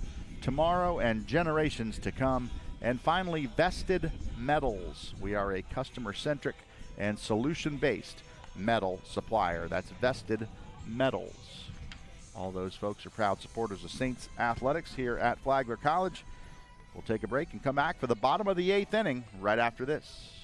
tomorrow, and generations to come. And finally, Vested Metals. We are a customer-centric and solution-based metal supplier. That's Vested Metals. All those folks are proud supporters of Saints athletics here at Flagler College. We'll take a break and come back for the bottom of the 8th inning right after this.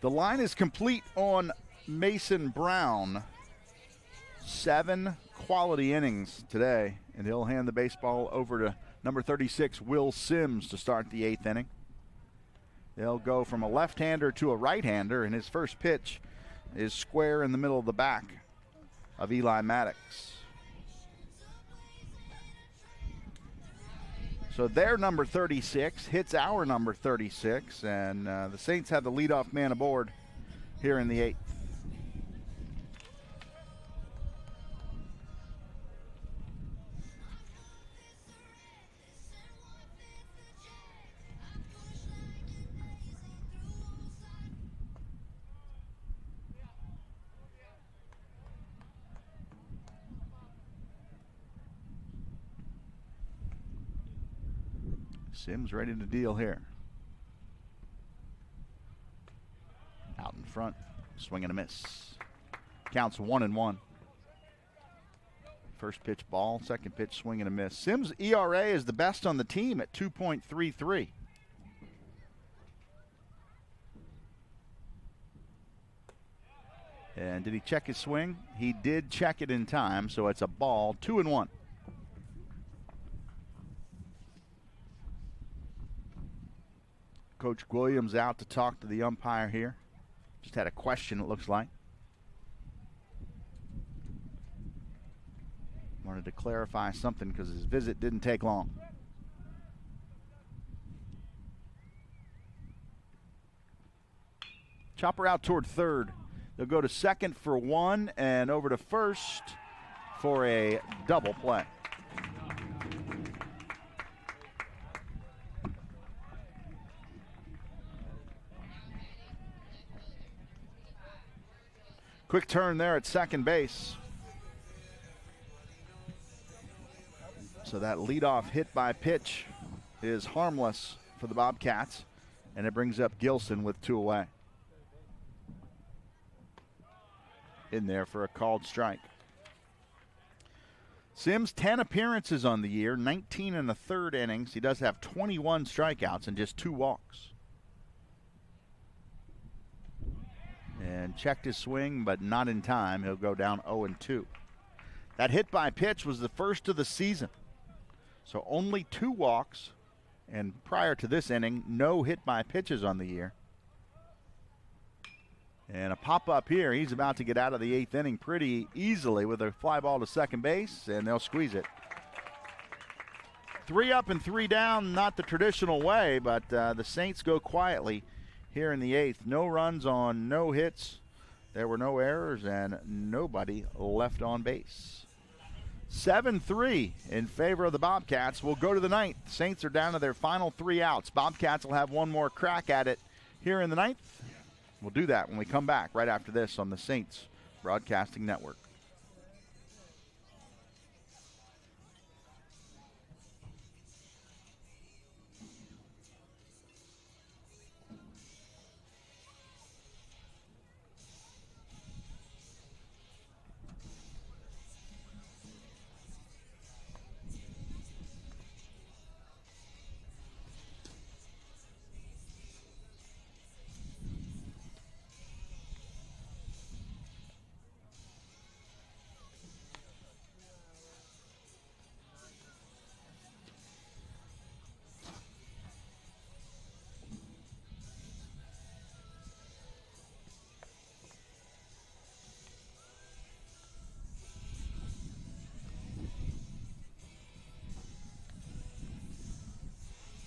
The line is complete on Mason Brown. 7 quality innings today, and he'll hand the baseball over to number 36, Will Sims, to start the 8th inning. They'll go from a left-hander to a right-hander, and his first pitch is square in the middle of the back of Eli Maddox. So their number 36 hits our number 36, and the Saints have the leadoff man aboard here in the 8th. Sims ready to deal here. Out in front, swing and a miss. Counts 1-1. First pitch ball, second pitch swing and a miss. Sims' ERA is the best on the team at 2.33. And did he check his swing? He did check it in time, so it's a ball, 2-1. Coach Williams out to talk to the umpire here. Just had a question, it looks like. Wanted to clarify something because his visit didn't take long. Chopper out toward third. They'll go to second for 1 and over to first for a double play. Quick turn there at second base. So that leadoff hit by pitch is harmless for the Bobcats, and it brings up Gilson with 2 away. In there for a called strike. Sims, 10 appearances on the year, 19 in the 3rd innings. He does have 21 strikeouts and just 2 walks. And checked his swing, but not in time. He'll go down 0-2. That hit by pitch was the first of the season. So only 2 walks, and prior to this inning, no hit by pitches on the year. And a pop-up here. He's about to get out of the 8th inning pretty easily with a fly ball to second base, and they'll squeeze it. 3 up and 3 down, not the traditional way, but the Saints go quietly here in the 8th. No runs on no hits. There were no errors and nobody left on base. 7-3 in favor of the Bobcats. We'll go to the 9th. Saints are down to their final 3 outs. Bobcats will have one more crack at it here in the 9th. We'll do that when we come back right after this on the Saints Broadcasting Network.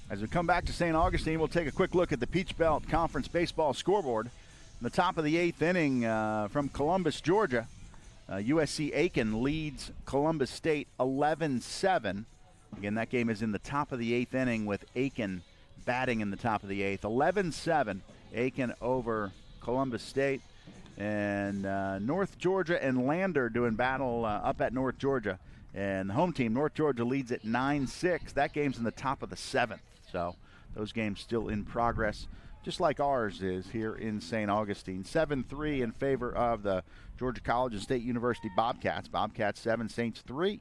As we come back to St. Augustine, we'll take a quick look at the Peach Belt Conference baseball scoreboard. In the top of the 8th inning from Columbus, Georgia, USC Aiken leads Columbus State 11-7. Again, that game is in the top of the 8th inning with Aiken batting in the top of the 8th. 11-7, Aiken over Columbus State. And North Georgia and Lander doing battle up at North Georgia. And the home team, North Georgia, leads at 9-6. That game's in the top of the 7th. So those games still in progress, just like ours is here in St. Augustine. 7-3 in favor of the Georgia College and State University Bobcats. Bobcats 7, Saints 3.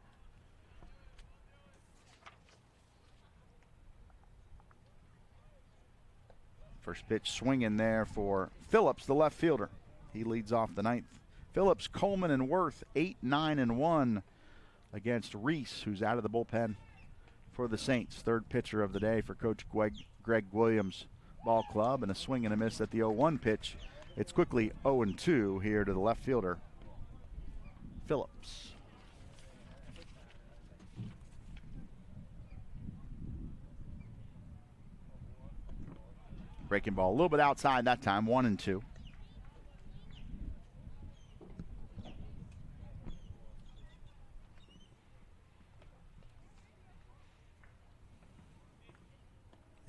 First pitch swinging there for Phillips, the left fielder. He leads off the ninth. Phillips, Coleman, and Worth 8, 9, and 1 against Reese, who's out of the bullpen for the Saints. Third pitcher of the day for Coach Greg Williams' ball club, and a swing and a miss at the 0-1 pitch. It's quickly 0-2 here to the left fielder, Phillips. Breaking ball a little bit outside that time, 1-2.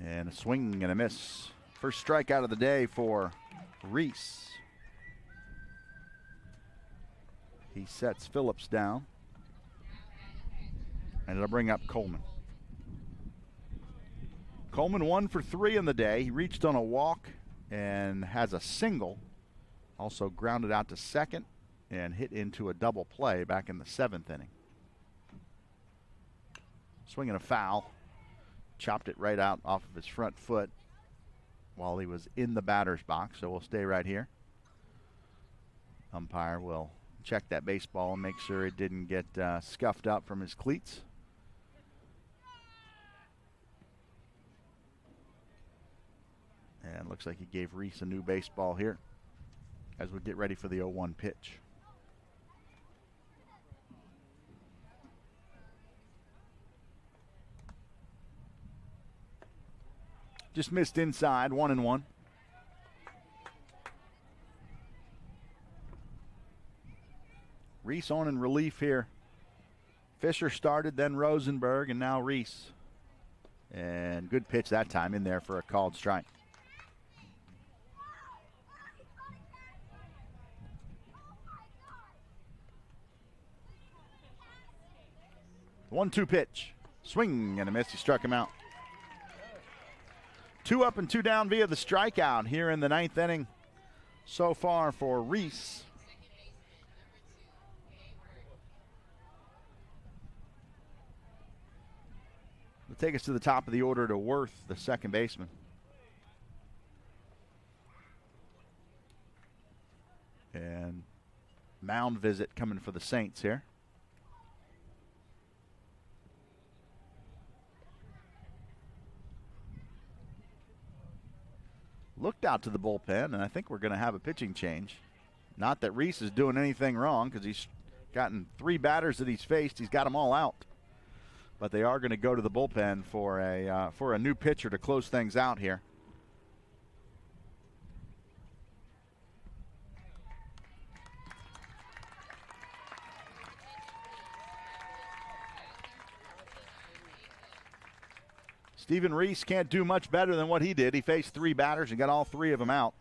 And a swing and a miss. First strikeout of the day for Reese. He sets Phillips down. And it'll bring up Coleman. Coleman 1 for 3 in the day. He reached on a walk and has a single. Also grounded out to second and hit into a double play back in the 7th inning. Swinging a foul. Chopped it right out off of his front foot while he was in the batter's box, so we'll stay right here. Umpire will check that baseball and make sure it didn't get scuffed up from his cleats. And looks like he gave Reese a new baseball here as we get ready for the 0-1 pitch. Just missed inside, 1-1. Reese on in relief here. Fisher started, then Rosenberg, and now Reese. And good pitch that time in there for a called strike. The 1-2 pitch. Swing and a miss. He struck him out. 2 up and 2 down via the strikeout here in the 9th inning so far for Reese. Will take us to the top of the order to Worth, the second baseman. And mound visit coming for the Saints here. Looked out to the bullpen, and I think we're going to have a pitching change. Not that Reese is doing anything wrong, because he's gotten 3 batters that he's faced. He's got them all out. But they are going to go to the bullpen for a new pitcher to close things out here. Steven Reese can't do much better than what he did. He faced 3 batters and got all 3 of them out.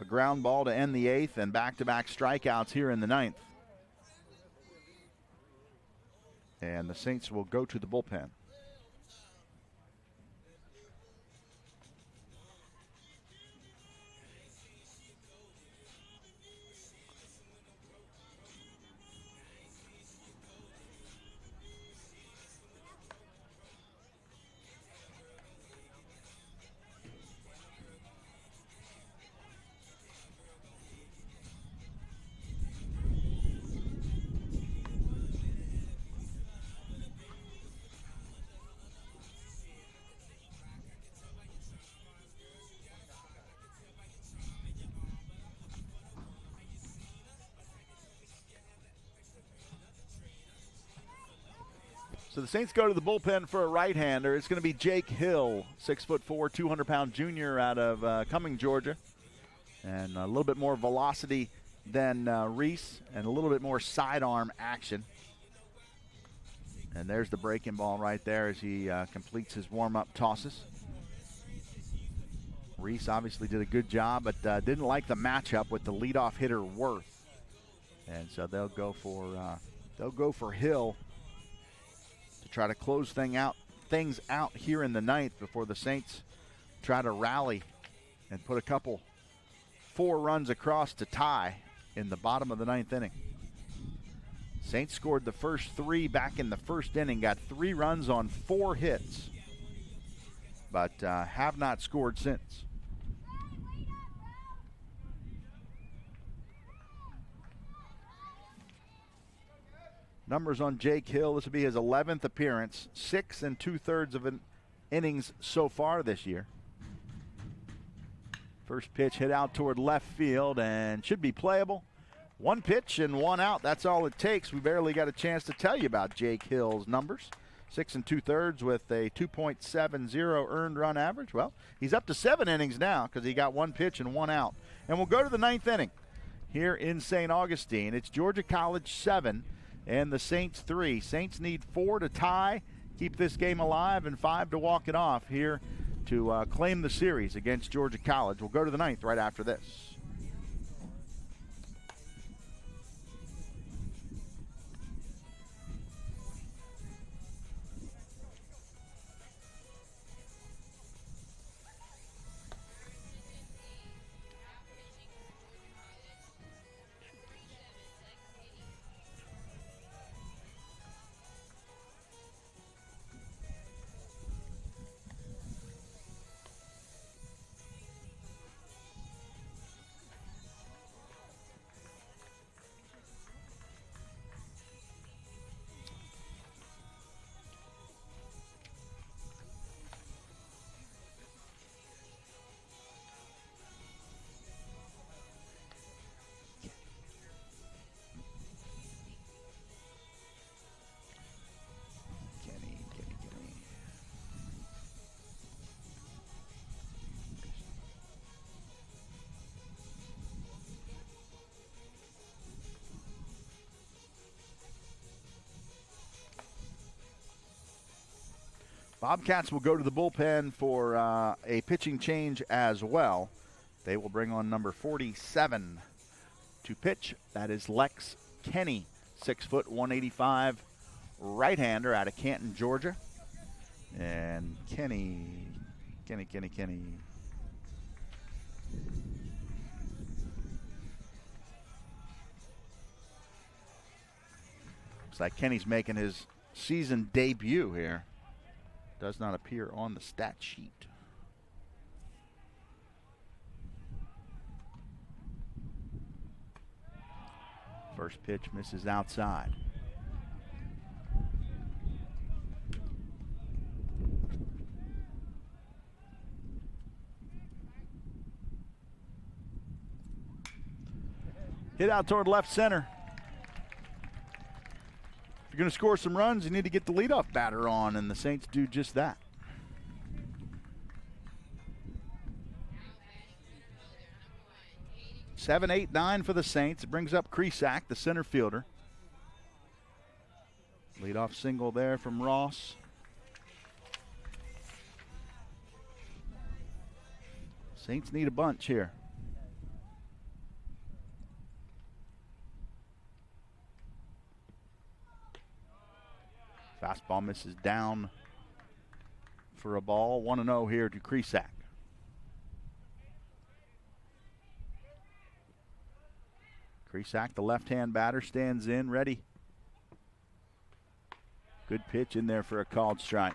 A ground ball to end the 8th and back-to-back strikeouts here in the 9th. And the Saints will go to the bullpen. So the Saints go to the bullpen for a right-hander. It's going to be Jake Hill, 6'4", 200-pound junior out of Cumming, Georgia. And a little bit more velocity than Reese and a little bit more sidearm action. And there's the breaking ball right there as he completes his warm-up tosses. Reese obviously did a good job, but didn't like the matchup with the leadoff hitter Worth. And so they'll go for Hill to try to close things out here in the 9th before the Saints try to rally and put a couple 4 runs across to tie in the bottom of the 9th inning. Saints scored the first 3 back in the first inning, got 3 runs on 4 hits. but have not scored since. Numbers on Jake Hill. This will be his 11th appearance, 6 2/3 of an innings so far this year. First pitch hit out toward left field and should be playable. One pitch and one out. That's all it takes. We barely got a chance to tell you about Jake Hill's numbers. 6 2/3 with a 2.70 earned run average. Well, he's up to 7 innings now because he got one pitch and one out. And we'll go to the 9th inning here in St. Augustine. It's Georgia College 7 and the Saints 3. Saints need 4 to tie, keep this game alive, and 5 to walk it off here to claim the series against Georgia College. We'll go to the 9th right after this. Bobcats will go to the bullpen for a pitching change as well. They will bring on number 47 to pitch. That is Lex Kenny, 6 foot 185 right-hander out of Canton, Georgia. And Kenny. Looks like Kenny's making his season debut here. Does not appear on the stat sheet. First pitch misses outside. Hit out toward left center. If you're going to score some runs, you need to get the leadoff batter on, and the Saints do just that. Seven, 8, 9 for the Saints. It brings up Kresak, the center fielder. Leadoff single there from Ross. Saints need a bunch here. Fastball misses down for a ball. 1-0 here to Kresak. Kresak, the left-hand batter, stands in, ready. Good pitch in there for a called strike.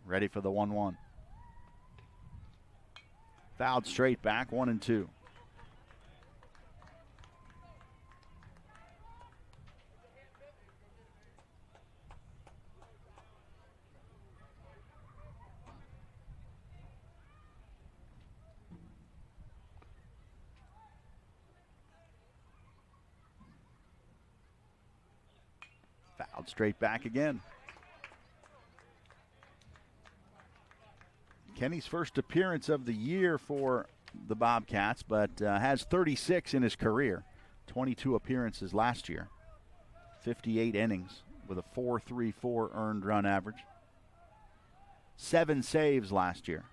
Ready for the 1-1. Fouled straight back, 1-2. Fouled straight back again. Kenny's first appearance of the year for the Bobcats, but has 36 in his career. 22 appearances last year. 58 innings with a 4.34 earned run average. 7 saves last year.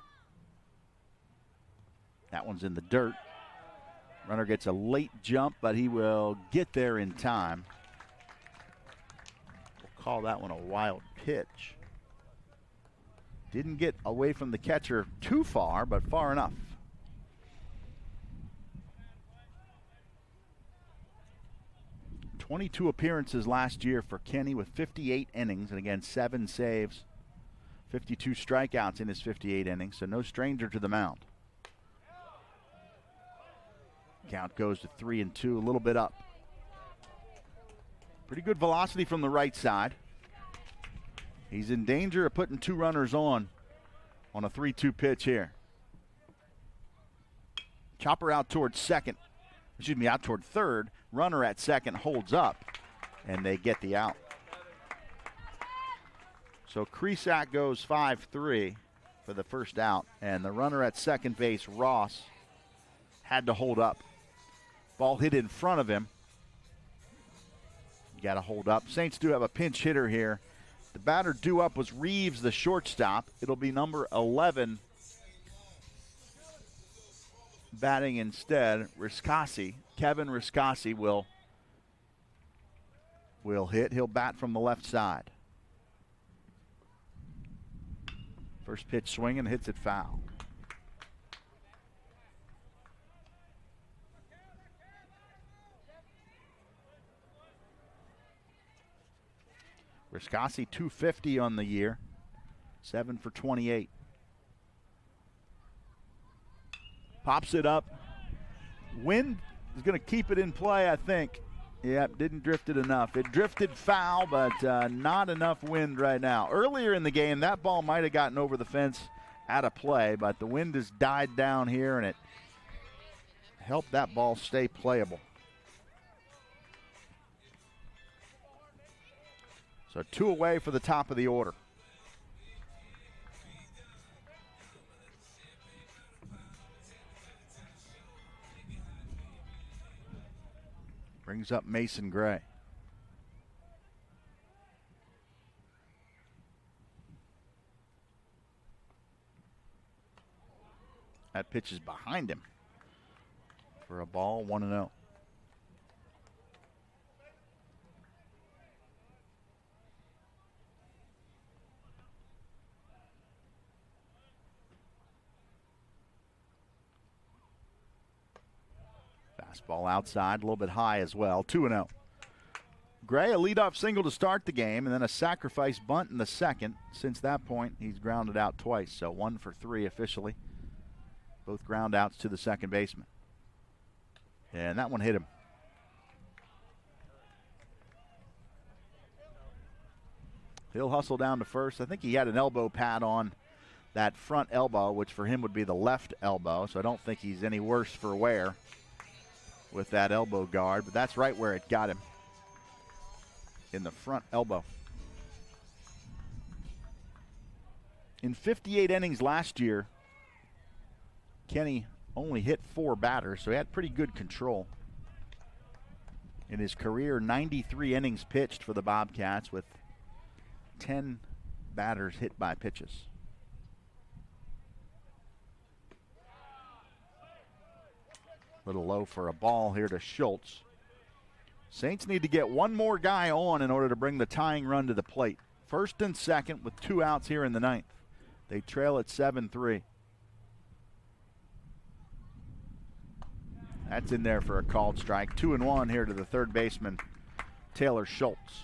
That one's in the dirt. Runner gets a late jump, but he will get there in time. We'll call that one a wild pitch. Didn't get away from the catcher too far, but far enough. 22 appearances last year for Kenny with 58 innings, and again, 7 saves, 52 strikeouts in his 58 innings, so no stranger to the mound. Count goes to 3-2, a little bit up. Pretty good velocity from the right side. He's in danger of putting 2 runners on a 3-2 pitch here. Chopper out toward out toward third. Runner at second holds up, and they get the out. So Kresak goes 5-3 for the first out, and the runner at second base, Ross, had to hold up. Ball hit in front of him. You got to hold up. Saints do have a pinch hitter here. The batter due up was Reeves, the shortstop. It'll be number 11 batting instead. Riscasi, Kevin Riscasi will hit. He'll bat from the left side. First pitch swinging, hits it foul. Riscasi 250 on the year, 7 for 28. Pops it up. Wind is going to keep it in play, I think. Yep, didn't drift it enough. It drifted foul, but not enough wind right now. Earlier in the game, that ball might have gotten over the fence out of play, but the wind has died down here, and it helped that ball stay playable. So 2 away for the top of the order. Brings up Mason Gray. That pitch is behind him for a ball, 1-0. Fastball outside, a little bit high as well, 2-0. Gray, a leadoff single to start the game, and then a sacrifice bunt in the second. Since that point, he's grounded out twice, so 1 for 3 officially. Both ground outs to the second baseman. And that one hit him. He'll hustle down to first. I think he had an elbow pad on that front elbow, which for him would be the left elbow, so I don't think he's any worse for wear with that elbow guard, but that's right where it got him, in the front elbow. In 58 innings last year, Kenny only hit 4 batters, so he had pretty good control. In his career, 93 innings pitched for the Bobcats with 10 batters hit by pitches. Little low for a ball here to Schultz. Saints need to get one more guy on in order to bring the tying run to the plate. First and second with 2 outs here in the 9th. They trail at 7-3. That's in there for a called strike. 2-1 here to the third baseman, Taylor Schultz.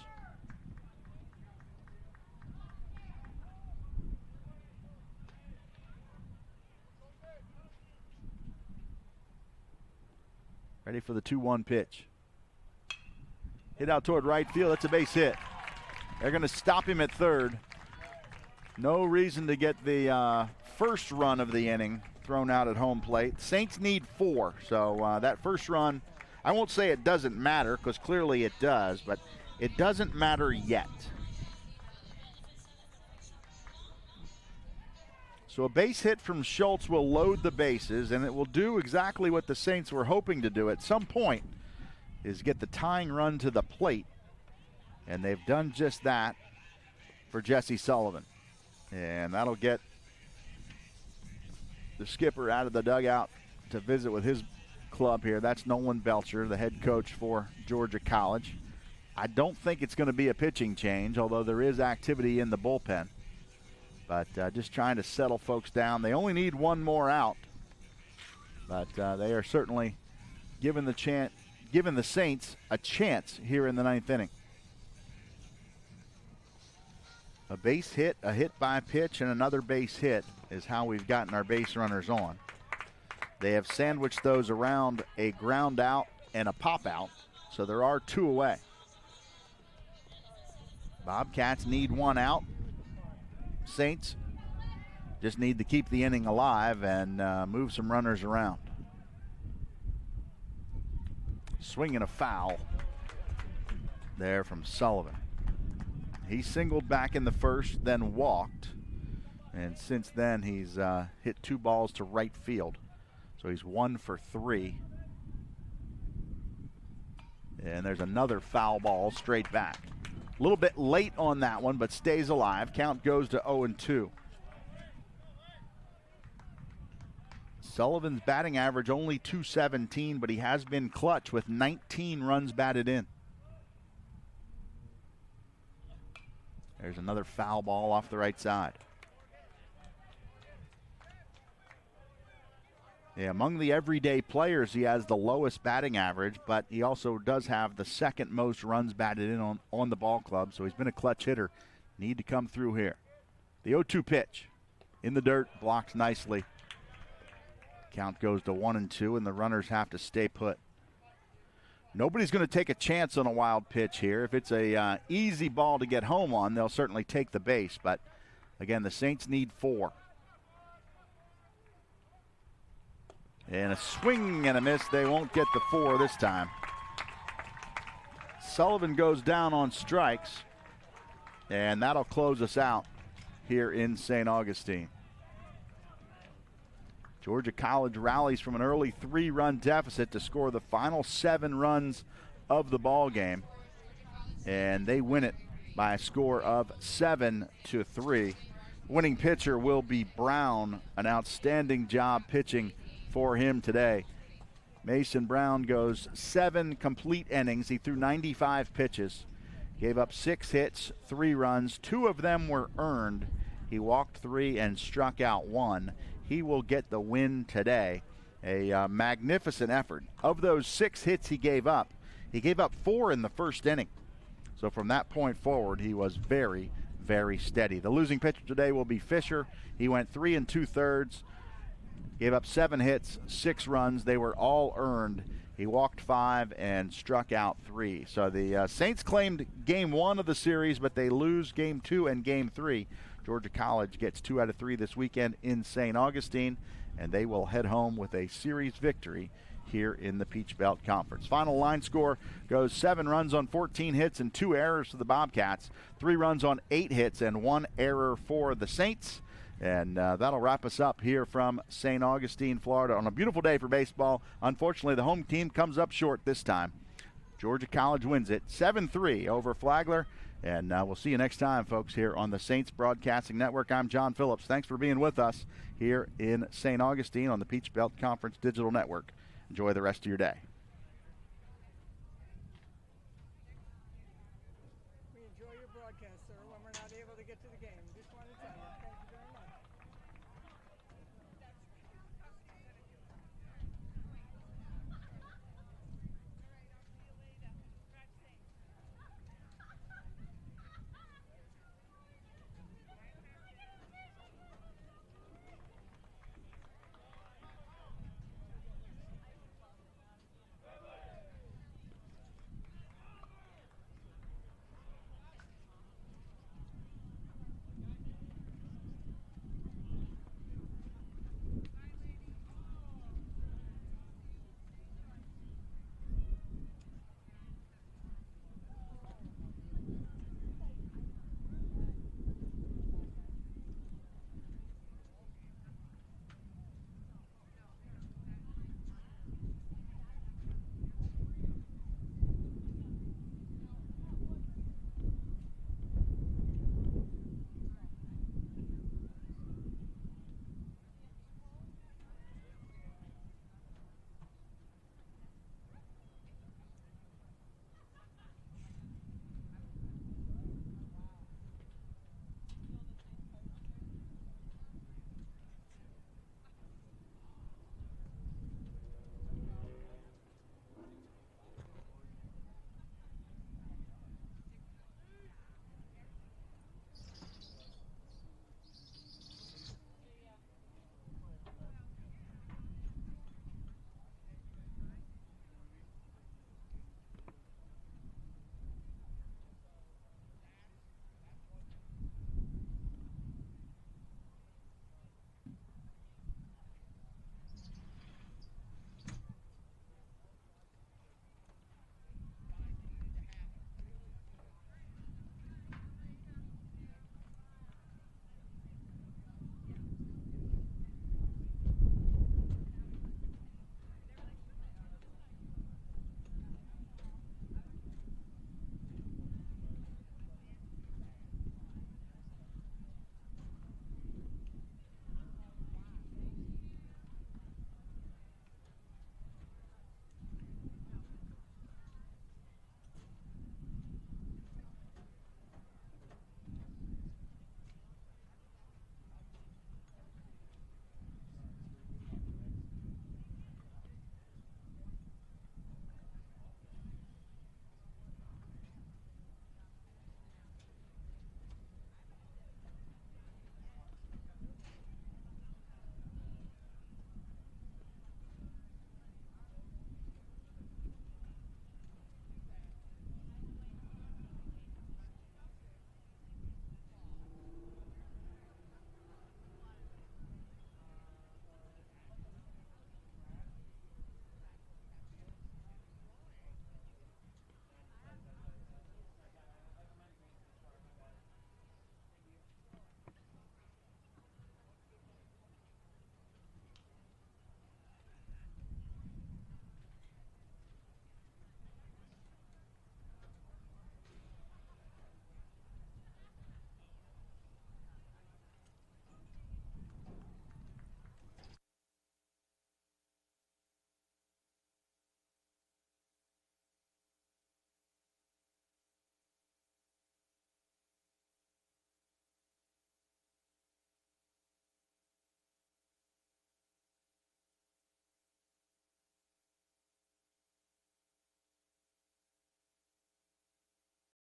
Ready for the 2-1 pitch. Hit out toward right field. That's a base hit. They're going to stop him at third. No reason to get the first run of the inning thrown out at home plate. Saints need 4, so that first run, I won't say it doesn't matter, because clearly it does, but it doesn't matter yet. So a base hit from Schultz will load the bases, and it will do exactly what the Saints were hoping to do at some point, is get the tying run to the plate. And they've done just that for Jesse Sullivan. And that'll get the skipper out of the dugout to visit with his club here. That's Nolan Belcher, the head coach for Georgia College. I don't think it's going to be a pitching change, although there is activity in the bullpen. But just trying to settle folks down. They only need one more out. But they are certainly given the chance given the Saints a chance here in the ninth inning. A base hit, a hit by pitch, and another base hit is how we've gotten our base runners on. They have sandwiched those around a ground out and a pop out, so there are 2 away. Bobcats need 1 out. Saints just need to keep the inning alive and move some runners around. Swinging a foul there from Sullivan. He singled back in the first, then walked. And since then, he's hit 2 balls to right field. So he's 1 for 3. And there's another foul ball straight back. A little bit late on that one, but stays alive. Count goes to 0-2. Sullivan's batting average only .217, but he has been clutch with 19 runs batted in. There's another foul ball off the right side. Yeah, among the everyday players, he has the lowest batting average, but he also does have the second most runs batted in on the ball club, so he's been a clutch hitter. Need to come through here. The 0-2 pitch in the dirt, blocks nicely. Count goes to 1-2, and the runners have to stay put. Nobody's going to take a chance on a wild pitch here. If it's a easy ball to get home on, they'll certainly take the base, but again, the Saints need 4. And a swing and a miss. They won't get the 4 this time. Sullivan goes down on strikes, and that'll close us out here in St. Augustine. Georgia College rallies from an early 3-run deficit to score the final 7 runs of the ball game, and they win it by a score of 7-3. Winning pitcher will be Brown. An outstanding job pitching for him today. Mason Brown goes 7 complete innings. He threw 95 pitches, gave up 6 hits, 3 runs. 2 of them were earned. He walked 3 and struck out 1. He will get the win today. A magnificent effort. Of those 6 hits he gave up 4 in the first inning. So from that point forward, he was very, very steady. The losing pitcher today will be Fisher. He went 3 2/3. Gave up 7 hits, 6 runs. They were all earned. He walked 5 and struck out 3. So the Saints claimed game 1 of the series, but they lose game 2 and game 3. Georgia College gets 2 out of 3 this weekend in St. Augustine, and they will head home with a series victory here in the Peach Belt Conference. Final line score goes 7 runs on 14 hits and 2 errors for the Bobcats, 3 runs on 8 hits and 1 error for the Saints. And that'll wrap us up here from St. Augustine, Florida, on a beautiful day for baseball. Unfortunately, the home team comes up short this time. Georgia College wins it 7-3 over Flagler. And we'll see you next time, folks, here on the Saints Broadcasting Network. I'm John Phillips. Thanks for being with us here in St. Augustine on the Peach Belt Conference Digital Network. Enjoy the rest of your day.